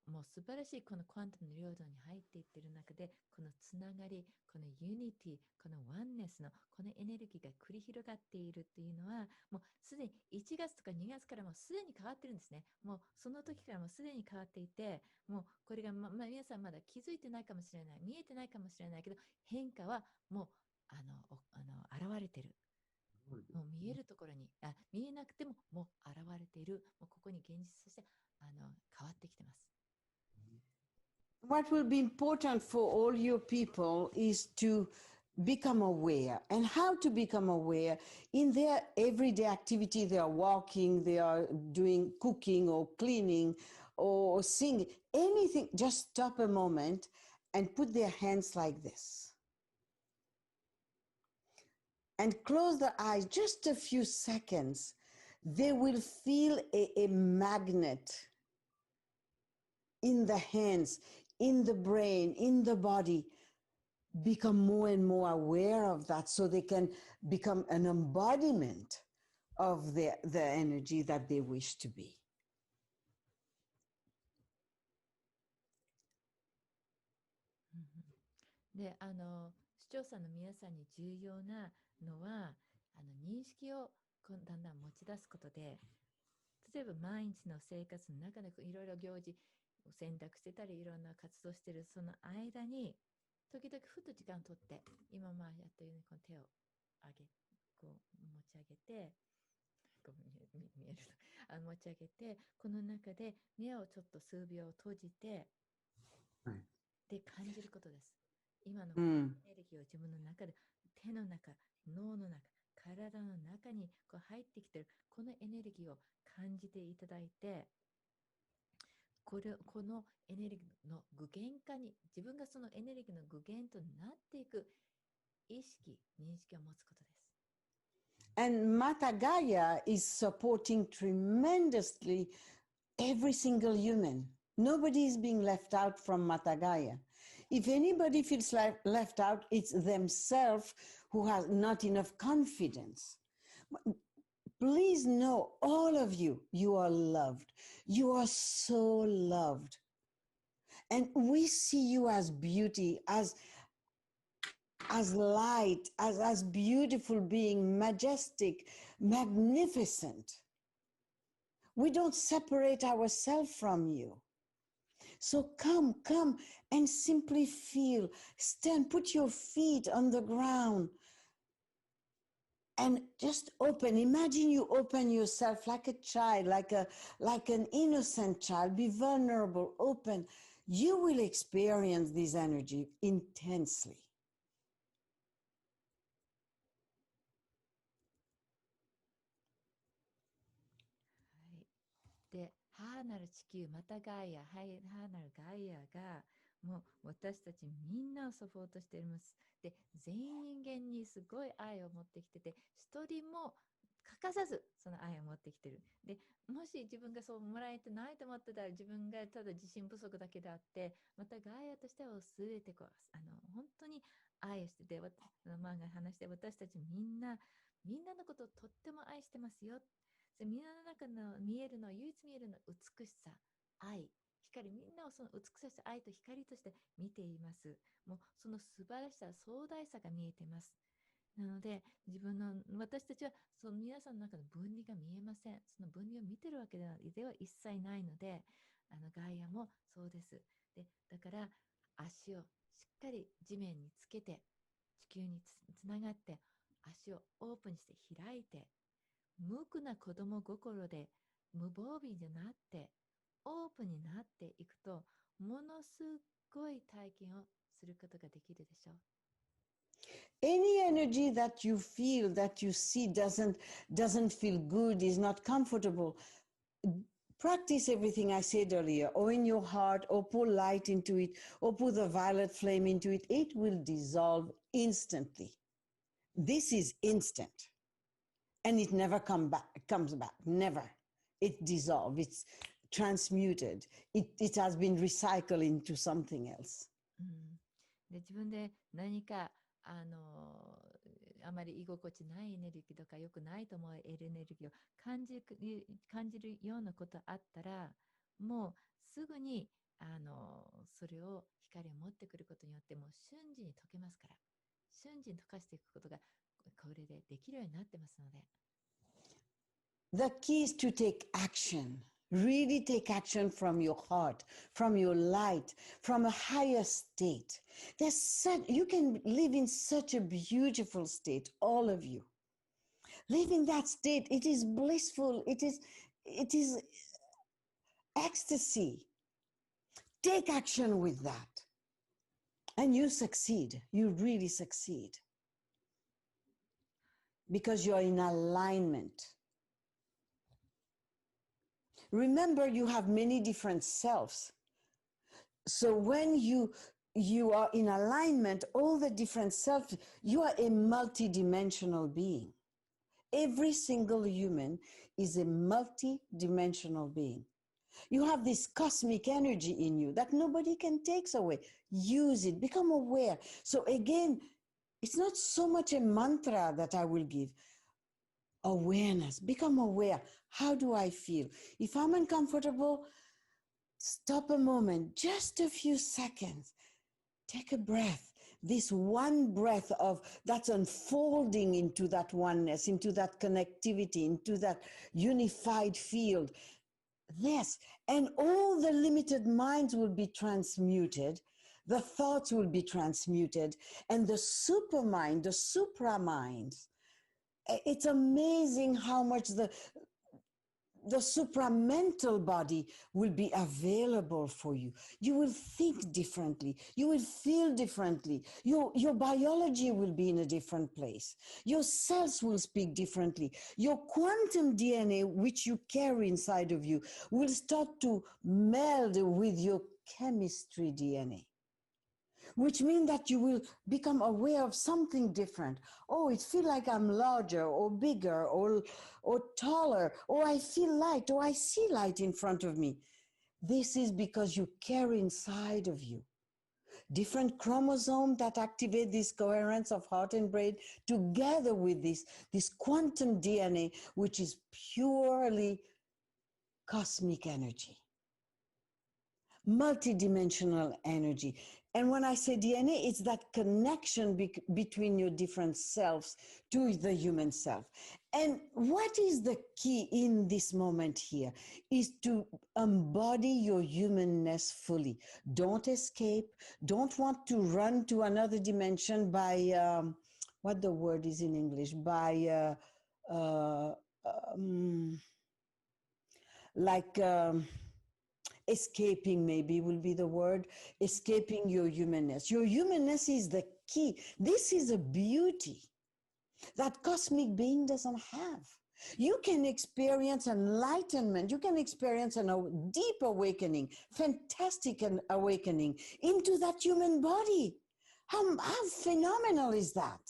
もう素晴らしいこのクアンタムの領土に入っていっている中で、このつながり、このユニティ、このワンネスのこのエネルギーが繰り広がっているっていうのは、もうすでに1月とか2月からもうすでに変わってるんですね。もうその時からもうすでに変わっていて、もうこれが、皆さんまだ気づいてないかもしれない、見えてないかもしれないけど、変化はもう現れてる。もう見えるところに、見えなくてももう現れている。もうここに現実として変わってきてます。What will be important for all your people is to become aware. And how to become aware? In their everyday activity, they are walking, they are doing cooking or cleaning or singing, anything, just stop a moment and put their hands like this. And close their eyes just a few seconds. They will feel a magnet in the hands, in the brain, in the body, become more and more aware of that so they can become an embodiment of the energy that they wish to be. で、視聴者の皆さんに重要なのは、認識をだんだん持ち出すことで、例えば毎日の生活の中でいろいろ行事を選択してたり、いろんな活動しているその間に、時々ふと時間をとって、今やったようにこの手をこう持ち上げて、見える持ち上げて、この中で目をちょっと数秒閉じて、で感じることです。今のエネルギーを自分の中で、手の中、脳の中、体の中にこう入ってきているこのエネルギーを感じていただいて、このエネルギーの具現化に、自分がそのエネルギーの具現となっていく意識、認識を持つことです。And Mata Gaia is supporting tremendously every single human. Nobody is being left out from Mata Gaia. If anybody feels left out, it's themselves who has not enough confidence. Please know, all of you, you are loved. You are so loved. And we see you as beauty, as light, as beautiful being, majestic, magnificent. We don't separate ourselves from you. So come and simply feel. Stand, put your feet on the ground and just open. Imagine you open yourself like a child, like an innocent child. Be vulnerable, open. You will experience this energy intensely. で、母なる地球、またガイア、母なるガイアがもう私たちみんなをサポートしています。で、全人間にすごい愛を持ってきてて、一人も欠かさずその愛を持ってきてる。で、もし自分がそうもらえてないと思ってたら、自分がただ自信不足だけであって、またガイアとしては全てこう本当に愛をしてて、マンが話して、私たちみんなのことをとっても愛してますよ。みんなの中の唯一見えるの美しさ、愛、光、みんなをその美しさ、愛と光として見ています。もうその素晴らしさ、壮大さが見えています。なので、私たちはその皆さんの中の分離が見えません。その分離を見てるわけでは一切ないので、ガイアもそうです。で、だから足をしっかり地面につけて、地球につながって、足をオープンにして開いて、無垢な子供心で無防備になってオープンになっていくと、ものすごい体験をすることができるでしょう。Any energy that you feel, that you see doesn't feel good, is not comfortable, practice everything I said earlier, or in your heart, or pour light into it, or put a violet flame into it. It will dissolve instantly. This is instant. And it never comes back, never. It dissolves, it's transmuted. It has been recycled into something else. で、自分で何かあまり居心地ないエネルギーとか良くないと思うエネルギーを感じるようなことあったら、もうすぐにそれを光を持ってくることによって、もう瞬時に溶けますから、瞬時に溶かしていくことがこれでできるようになってますので。The key is to take action. Really take action from your heart, from your light, from a higher state. You can live in such a beautiful state, all of you. Live in that state. It is blissful. It is ecstasy. Take action with that. And you succeed. You really succeed. Because you're in alignment. Remember, you have many different selves. So when you are in alignment, all the different selves, you are a multidimensional being. Every single human is a multidimensional being. You have this cosmic energy in you that nobody can take away. Use it, become aware. So again, it's not so much a mantra that I will give. Awareness, become aware. How do I feel? If I'm uncomfortable, stop a moment, just a few seconds. Take a breath. This one breath that's unfolding into that oneness, into that connectivity, into that unified field. Yes, and all the limited minds will be transmuted. The thoughts will be transmuted, and the supermind, the supramind. It's amazing how much the supramental body will be available for you. You will think differently. You will feel differently. Your biology will be in a different place. Your cells will speak differently. Your quantum DNA, which you carry inside of you, will start to meld with your chemistry DNA. Which means that you will become aware of something different. Oh, it feels like I'm larger or bigger or taller, or I feel light, or I see light in front of me. This is because you carry inside of you different chromosomes that activate this coherence of heart and brain together with this quantum DNA, which is purely cosmic energy, multidimensional energy. And when I say DNA, it's that connection between your different selves to the human self. And what is the key in this moment here is to embody your humanness fully. Don't escape. Don't want to run to another dimension by, what the word is in English, by, escaping, maybe will be the word, escaping your humanness. Your humanness is the key. This is a beauty that cosmic being doesn't have. You can experience enlightenment. You can experience a deep awakening, fantastic awakening into that human body. How phenomenal is that?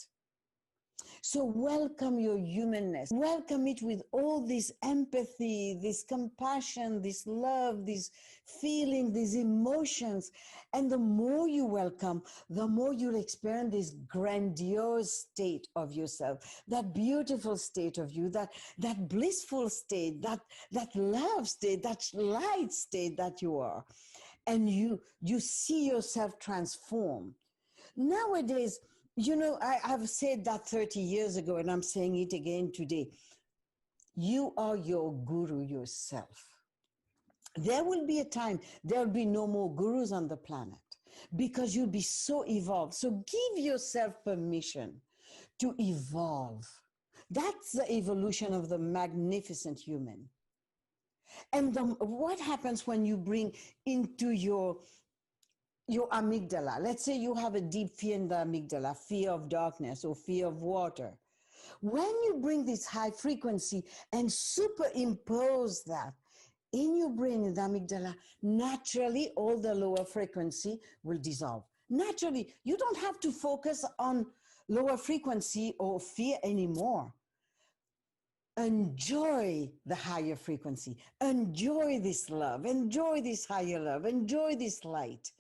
So welcome your humanness. Welcome it with all this empathy, this compassion, this love, this feeling, these emotions. And the more you welcome, the more you'll experience this grandiose state of yourself, that beautiful state of you, that blissful state, that love state, that light state that you are. And you see yourself transform. Nowadays, I've said that 30 years ago, and I'm saying it again today. You are your guru yourself. There will be a time there'll be no more gurus on the planet because you'll be so evolved. So give yourself permission to evolve. That's the evolution of the magnificent human. And what happens when you bring into your amygdala? Let's say you have a deep fear in the amygdala, fear of darkness or fear of water. When you bring this high frequency and superimpose that in your brain, in the amygdala, naturally all the lower frequency will dissolve. Naturally, you don't have to focus on lower frequency or fear anymore. Enjoy the higher frequency. Enjoy this love. Enjoy this higher love. Enjoy this light.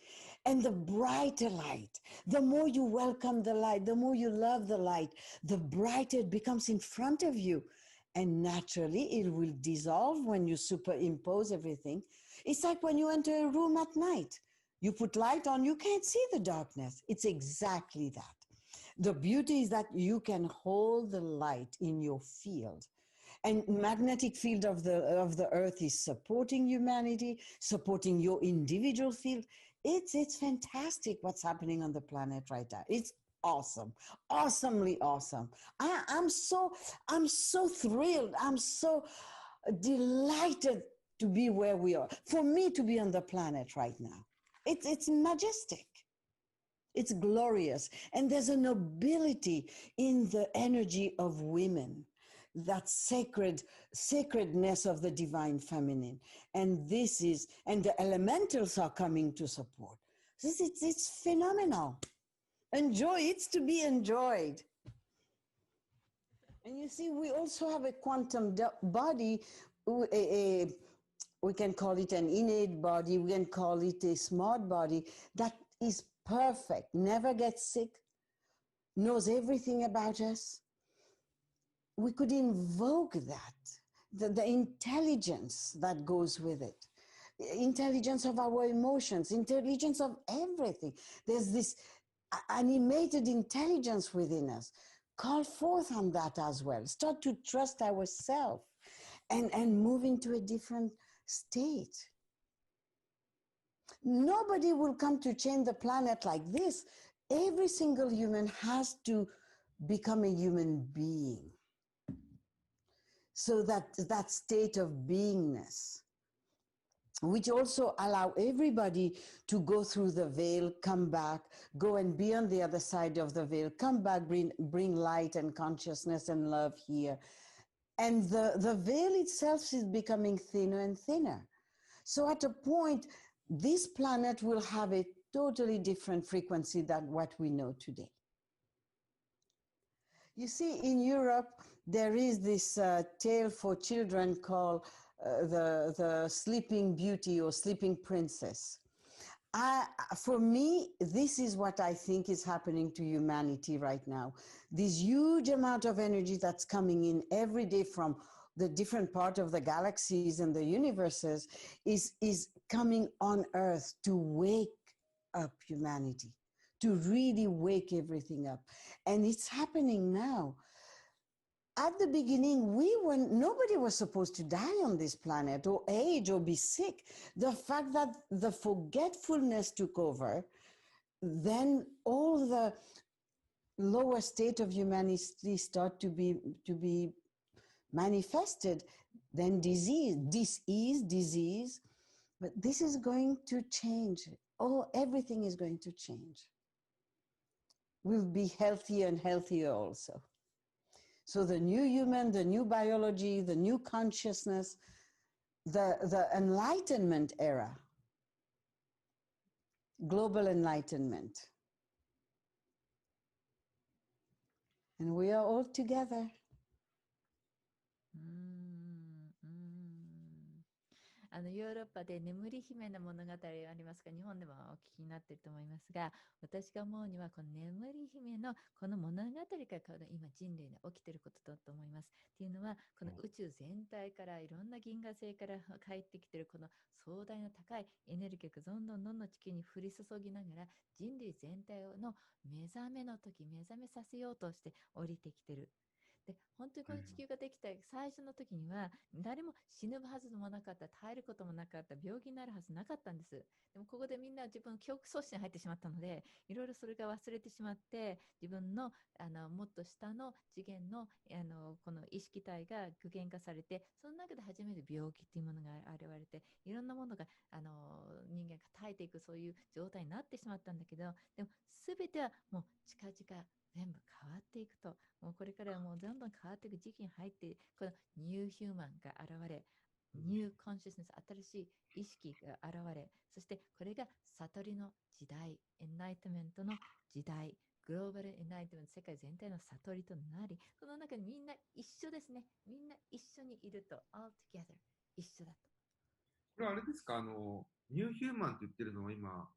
And the brighter light, the more you welcome the light, the more you love the light, the brighter it becomes in front of you. And naturally, it will dissolve when you superimpose everything. It's like when you enter a room at night. You put light on, you can't see the darkness. It's exactly that. The beauty is that you can hold the light in your field. And magnetic field of the earth is supporting humanity, supporting your individual field. It's fantastic what's happening on the planet right now. It's awesome, awesomely awesome. I'm so thrilled. I'm so delighted to be where we are. For me to be on the planet right now, it's majestic. It's glorious. And there's a nobility in the energy of women, that sacredness of the divine feminine. And the elementals are coming to support. It's phenomenal. Enjoy, it's to be enjoyed. And you see, we also have a quantum body, we can call it an innate body, we can call it a smart body that is perfect, never gets sick, knows everything about us. We could invoke that, the intelligence that goes with it, intelligence of our emotions, intelligence of everything. There's this animated intelligence within us. Call forth on that as well. Start to trust ourselves and move into a different state. Nobody will come to change the planet like this. Every single human has to become a human being. So that state of beingness, which also allow everybody to go through the veil, come back, go and be on the other side of the veil, come back, bring light and consciousness and love here. And the veil itself is becoming thinner and thinner. So at a point, this planet will have a totally different frequency than what we know today. You see, in Europe, there is this tale for children called the Sleeping Beauty or Sleeping Princess. For me, this is what I think is happening to humanity right now. This huge amount of energy that's coming in every day from the different part of the galaxies and the universes is coming on Earth to wake up humanity, to really wake everything up. And it's happening now. At the beginning, nobody was supposed to die on this planet or age or be sick. The fact that the forgetfulness took over, then all the lower state of humanity start to be manifested. Then disease. But this is going to change. Everything is going to change. We'll be healthier and healthier also. So the new human, the new biology, the new consciousness, the enlightenment era, global enlightenment. And we are all together. ヨーロッパで眠り姫の物語ありますが、日本でもお聞きになっていると思いますが、私が思うにはこの眠り姫のこの物語から今人類に起きていることだと思います。っていうのは、この宇宙全体からいろんな銀河星から帰ってきているこの壮大な高いエネルギーがどんどん地球に降り注ぎながら、人類全体の目覚めの時、目覚めさせようとして降りてきている。で、本当にこの地球ができた最初の時には、誰も死ぬはずもなかった、耐えることもなかった、病気になるはずなかったんです。でもここでみんな自分の記憶喪失に入ってしまったので、いろいろそれが忘れてしまって、自分のもっと下の次元のこの意識体が具現化されて、その中で初めて病気っていうものが現れて、いろんなものが人間が耐えていくそういう状態になってしまったんだけど、でも全てはもう近々全部変わっていくと、もうこれからはもうどんどん変わっていく時期に入って、このニューヒューマンが現れ、ニューコンシスネス、新しい意識が現れ、そしてこれが悟りの時代、エンライトメントの時代、グローバルエンライトメント、世界全体の悟りとなり、その中にみんな一緒ですね。みんな一緒にいると、all together、一緒だと。これはあれですか、ニューヒューマンって言ってるのは今、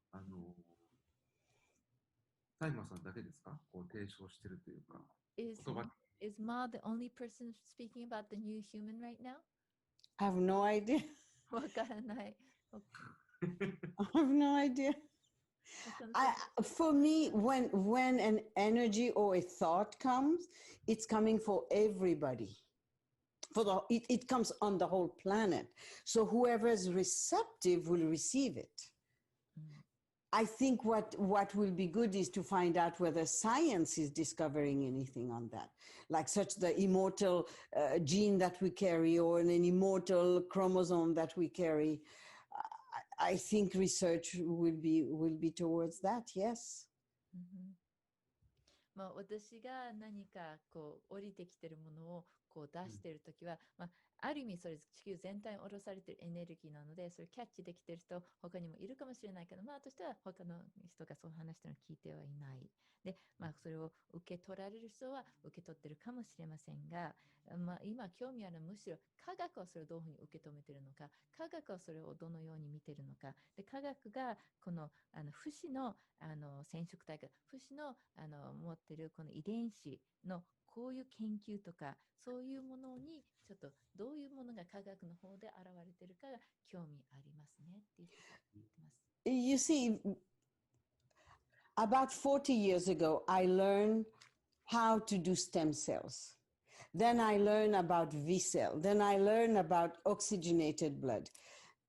サイマーさんだけですか、こう提唱してるというか。Is Ma the only person speaking about the new human right now? I have no idea. わからない。I have no idea. For me, when an energy or a thought comes, it's coming for everybody. It comes on the whole planet. So whoever is receptive will receive it. I think what will be good is to find out whether science is discovering anything on that, like such the immortal gene that we carry or an immortal chromosome that we carry. I think research will be towards that, yes. まあ、私が何かこう降りてきてるものをこう出してるときは、まあ、ある意味それ地球全体に下ろされてるエネルギーなので、それキャッチできてる人他にもいるかもしれないけど、まあとしては他の人がそう話してるのを聞いてはいない。で、まあそれを受け取られる人は受け取ってるかもしれませんが、まあ今興味あるのはむしろ科学はそれをどういうふうに受け止めてるのか、科学はそれをどのように見てるのか、で科学がこの不死の染色体が不死の持ってるこの遺伝子のこういう研究とかそういうものにちょっとどういうものが科学の方で現れてるかが興味ありますねっていうことを言ってます。You see, about 40 years ago, I learned how to do stem cells. Then I learned about V-cell. Then I learned about oxygenated blood.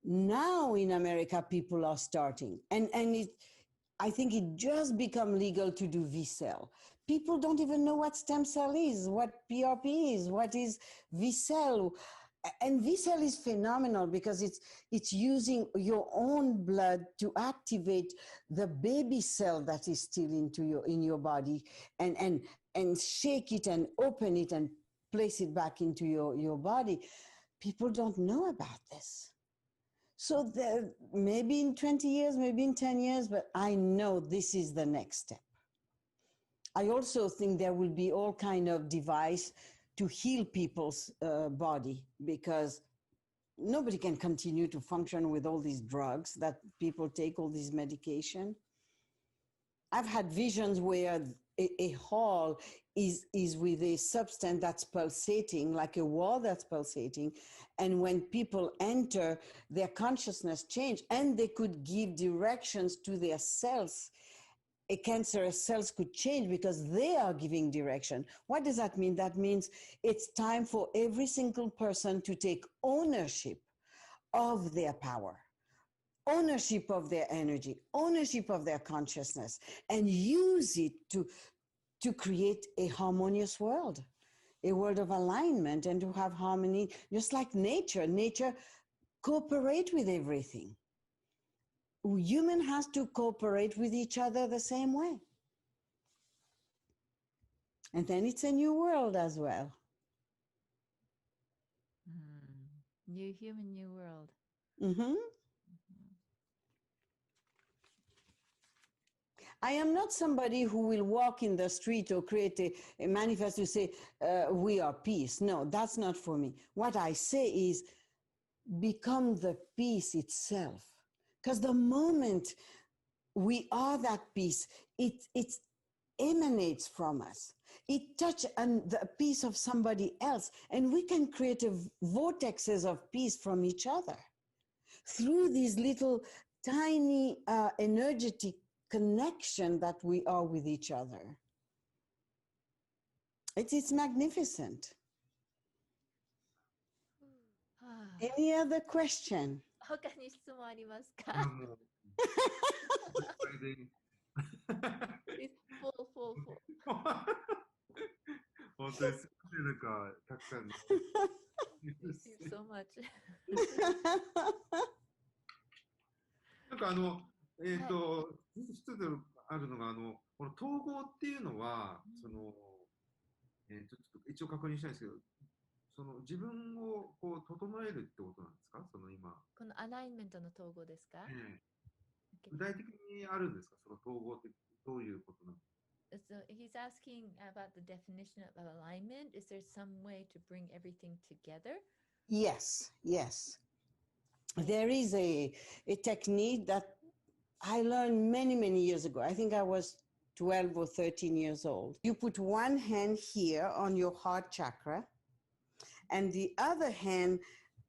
Now in America, people are starting. And I think it just become legal to do V-cell. People don't even know what stem cell is, what PRP is, what is V-cell. And V-cell is phenomenal because it's using your own blood to activate the baby cell that is still in your body and shake it and open it and place it back into your body. People don't know about this. So maybe in 20 years, maybe in 10 years, but I know this is the next step. I also think there will be all kind of device to heal people's body because nobody can continue to function with all these drugs that people take, all these medication. I've had visions where a hall is with a substance that's pulsating, like a wall that's pulsating. And when people enter, their consciousness change and they could give directions to their cells. A cancerous cells could change because they are giving direction. What does that mean? That means it's time for every single person to take ownership of their power, ownership of their energy, ownership of their consciousness, and use it to create a harmonious world, a world of alignment, and to have harmony, just like nature. Nature cooperate with everything. Human has to cooperate with each other the same way. And then it's a new world as well. New human, new world. Mm-hmm. I am not somebody who will walk in the street or create a manifest to say, we are peace. No, that's not for me. What I say is become the peace itself. Because the moment we are that peace, it emanates from us. It touches the peace of somebody else, and we can create vortexes of peace from each other through these little tiny energetic connection that we are with each other. It's magnificent. Any other question? 他に質問ありますか？もうこれで It's full. 本当にすごいなんかたくさんの Thank you so much. なんか一つあるのがこの統合っていうのはそのちょっと一応確認したいんですけど、その自分をこう整えるってことなんですか？その今このアライメントの統合ですか？具体的にあるんですか？その統合ってどういうことなの？ So he's asking about the definition of alignment. Is there some way to bring everything together? Yes. There is a technique that I learned many years ago. I think I was 12 or 13 years old. You put one hand here on your heart chakra and the other hand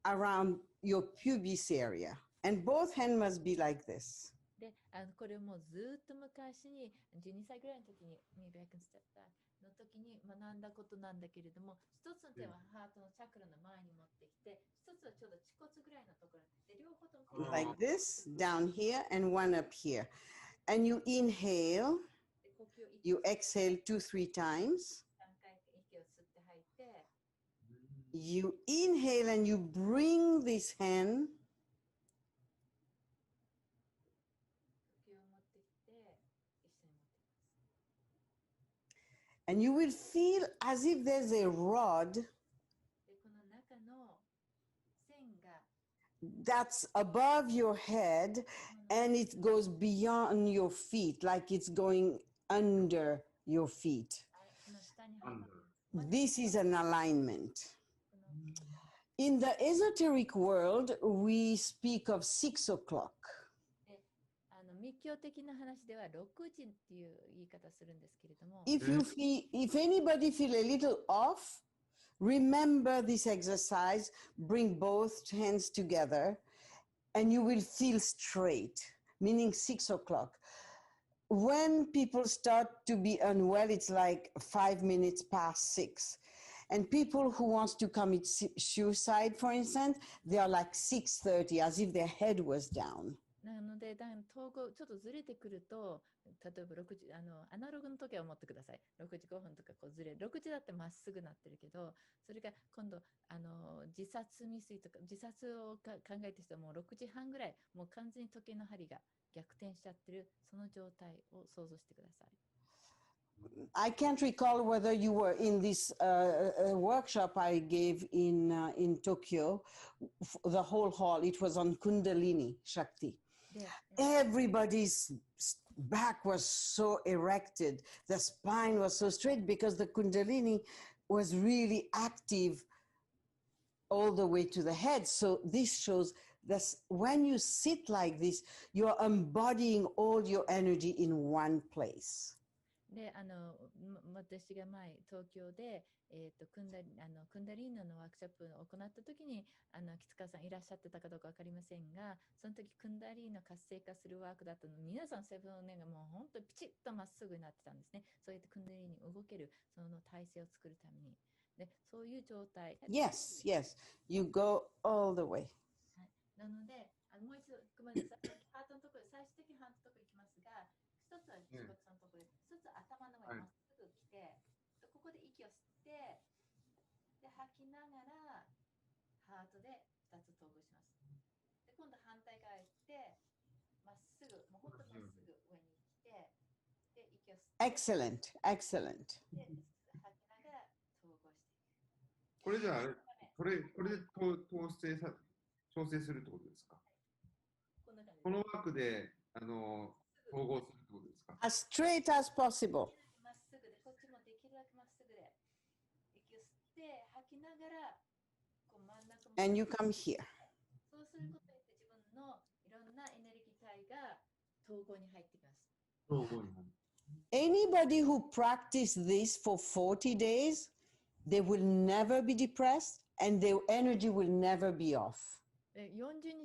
around your pubis area. And both hands must be like this. で、これをもうずっと昔に12歳ぐらいの時に maybe I can step back の時に学んだことなんだけれども、一つの手はハートのチャクラの前に持ってきて、一つはちょうど恥骨ぐらいのところで、両方とも Like this, down here and one up here. And you inhale, you exhale 2-3 times. 3回息を吸って吐いて、You inhale and you bring this hand and you will feel as if there's a rod that's above your head and it goes beyond your feet, like it's going under your feet. This is an alignment. In the esoteric world, we speak of 6 o'clock. 密教的な話では6時っていう言い方するんですけれども、if anybody feel a little off, remember this exercise, bring both hands together, and you will feel straight, meaning 6 o'clock. When people start to be unwell, it's like 5 minutes past 6. And people who want to commit suicide, for instance, they are like 6:30, as if their head was down. なので、統合ちょっとずれてくると、例えば6時、アナログの時は持ってください。6時5分とかこうずれ、6時だってまっすぐなってるけど、それが今度、自殺未遂とか、自殺を考えてる人はもう6時半ぐらい、もう完全に時計の針が逆転しちゃってる、その状態を想像してください。I can't recall whether you were in this workshop I gave in Tokyo, the whole hall. It was on Kundalini Shakti. Everybody's back was so erected. The spine was so straight because the Kundalini was really active all the way to the head. So this shows that when you sit like this, you're embodying all your energy in one place. で、私が前東京で、クンダリーナのワークショップを行った時に吉川さんいらっしゃってたかどうか分かりませんが、その時クンダリーナ活性化するワークだったので、皆さん背骨がもう本当にピチッとまっすぐになってたんですね。そうやってクンダリーに動けるその体勢を作るために。で、そういう状態。Yes, you go all the way. はい、なので、もう一度、ごめんなさい、ハートのところ、最終的にハートのところ行きますが、一つは恥骨のところで、一つは頭の上にまっすぐ来て、ここで息を吸って、で吐きながらハートで2つ統合します。で今度反対側行ってまっすぐ、もう本当にまっすぐ上に来て、で息を吸って。Excellent. でこれじゃあ、これで調整するってことですか？この枠で、統合するってことですか？ As straight as possible. まっすぐで、こっちもできるだけまっすぐで、息を吸って吐きながら、こう真ん中も。And you come here. そうすることによって自分のいろんなエネルギー体が統合に入ってきます。統合になる。Anybody who practice this for 40 days, they will never be depressed and their energy will never be off. 40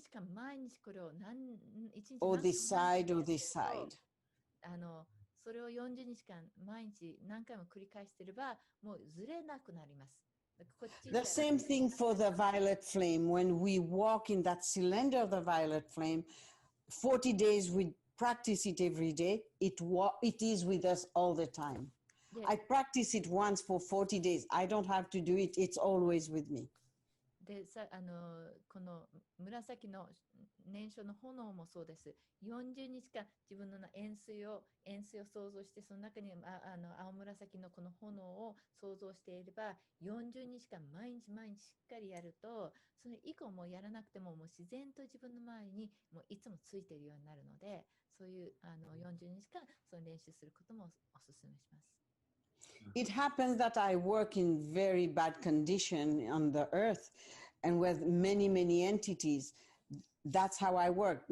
日間毎日これを1日 Or this side or this side. それを40日間毎日何回も繰り返していればもうずれなくなります。The same thing for the violet flame. When we walk in that cylinder of the violet flame, 40 days we practice it every day. It is with us all the time. I practice it once for 40 days. I don't have to do it. It's always with me. でこの紫の燃焼の炎もそうです。40日間自分の塩水を想像して、その中に青紫のこの炎を想像していれば、40日間毎日しっかりやると、それ以降もやらなくても、もう自然と自分の周りにもういつもついているようになるので、そういう40日間その練習することもおすすめします。It happens that I work in very bad condition on the earth and with many, many entities. That's how I work.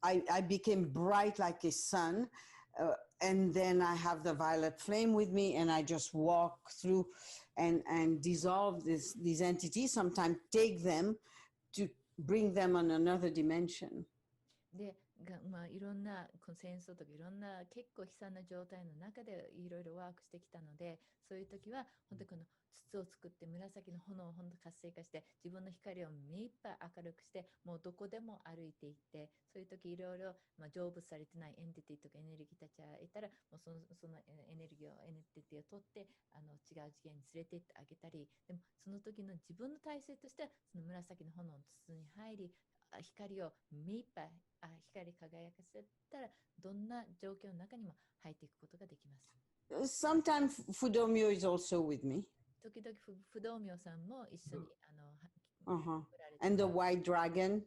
I became bright like a sun, and then I have the violet flame with me, and I just walk through and dissolve these entities, sometimes take them to bring them on another dimension. でいろんな戦争とかいろんな結構悲惨な状態の中でいろいろワークしてきたので、そういう時は本当にこの筒を作って紫の炎を本当活性化して自分の光を目いっぱい明るくしてもうどこでも歩いていって、そういう時いろいろ成仏されてないエンティティとかエネルギーたちがいたらもうそのエネルギーエネルギーを取って違う次元に連れて行ってあげたり、でもその時の自分の体制としてはその紫の炎の筒に入り光を目いっぱい光り輝かせたらどんな状況の中にも入っていくことができます。Sometimes Fudomyo is also with me. 時々不動明さんも一緒にAnd the white dragon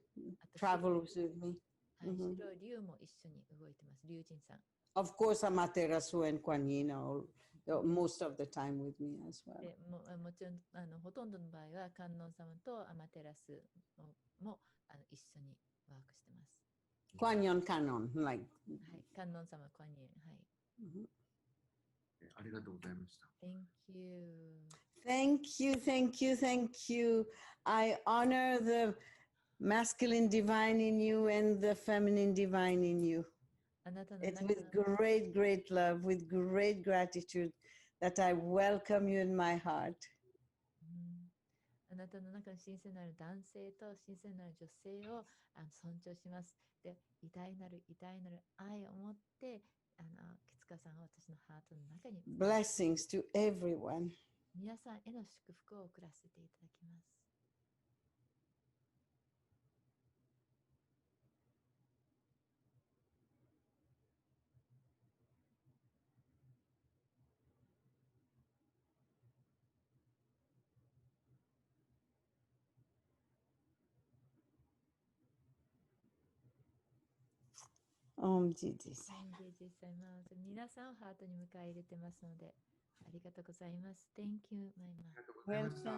travels with me. 白い竜も一緒に動いてます。竜神さん。Of course, Amaterasu and Kuan Yin are most of the time with me as well. でもちろんほとんどの場合は観音様とアマテラスも一緒にワークしてます。Kuan Yin Canon, like. はい、観音様、kuan yin、はい。ありがとうございました。Thank you. Thank you, thank you, thank you. I honor the masculine divine in you and the feminine divine in you. It's with great, great love, with great gratitude that I welcome you in my heart. あなたの中の神聖なる男性と神聖なる女性を尊重します。で、偉大なる愛を持って、キツカさんは私のハートの中に。Blessings to everyone. 皆さんへの祝福を送らせていただきます。ジジサイマー。皆さんをハートに迎え入れてますので、ありがとうございます。Thank you, マイマー。ありがとうございました。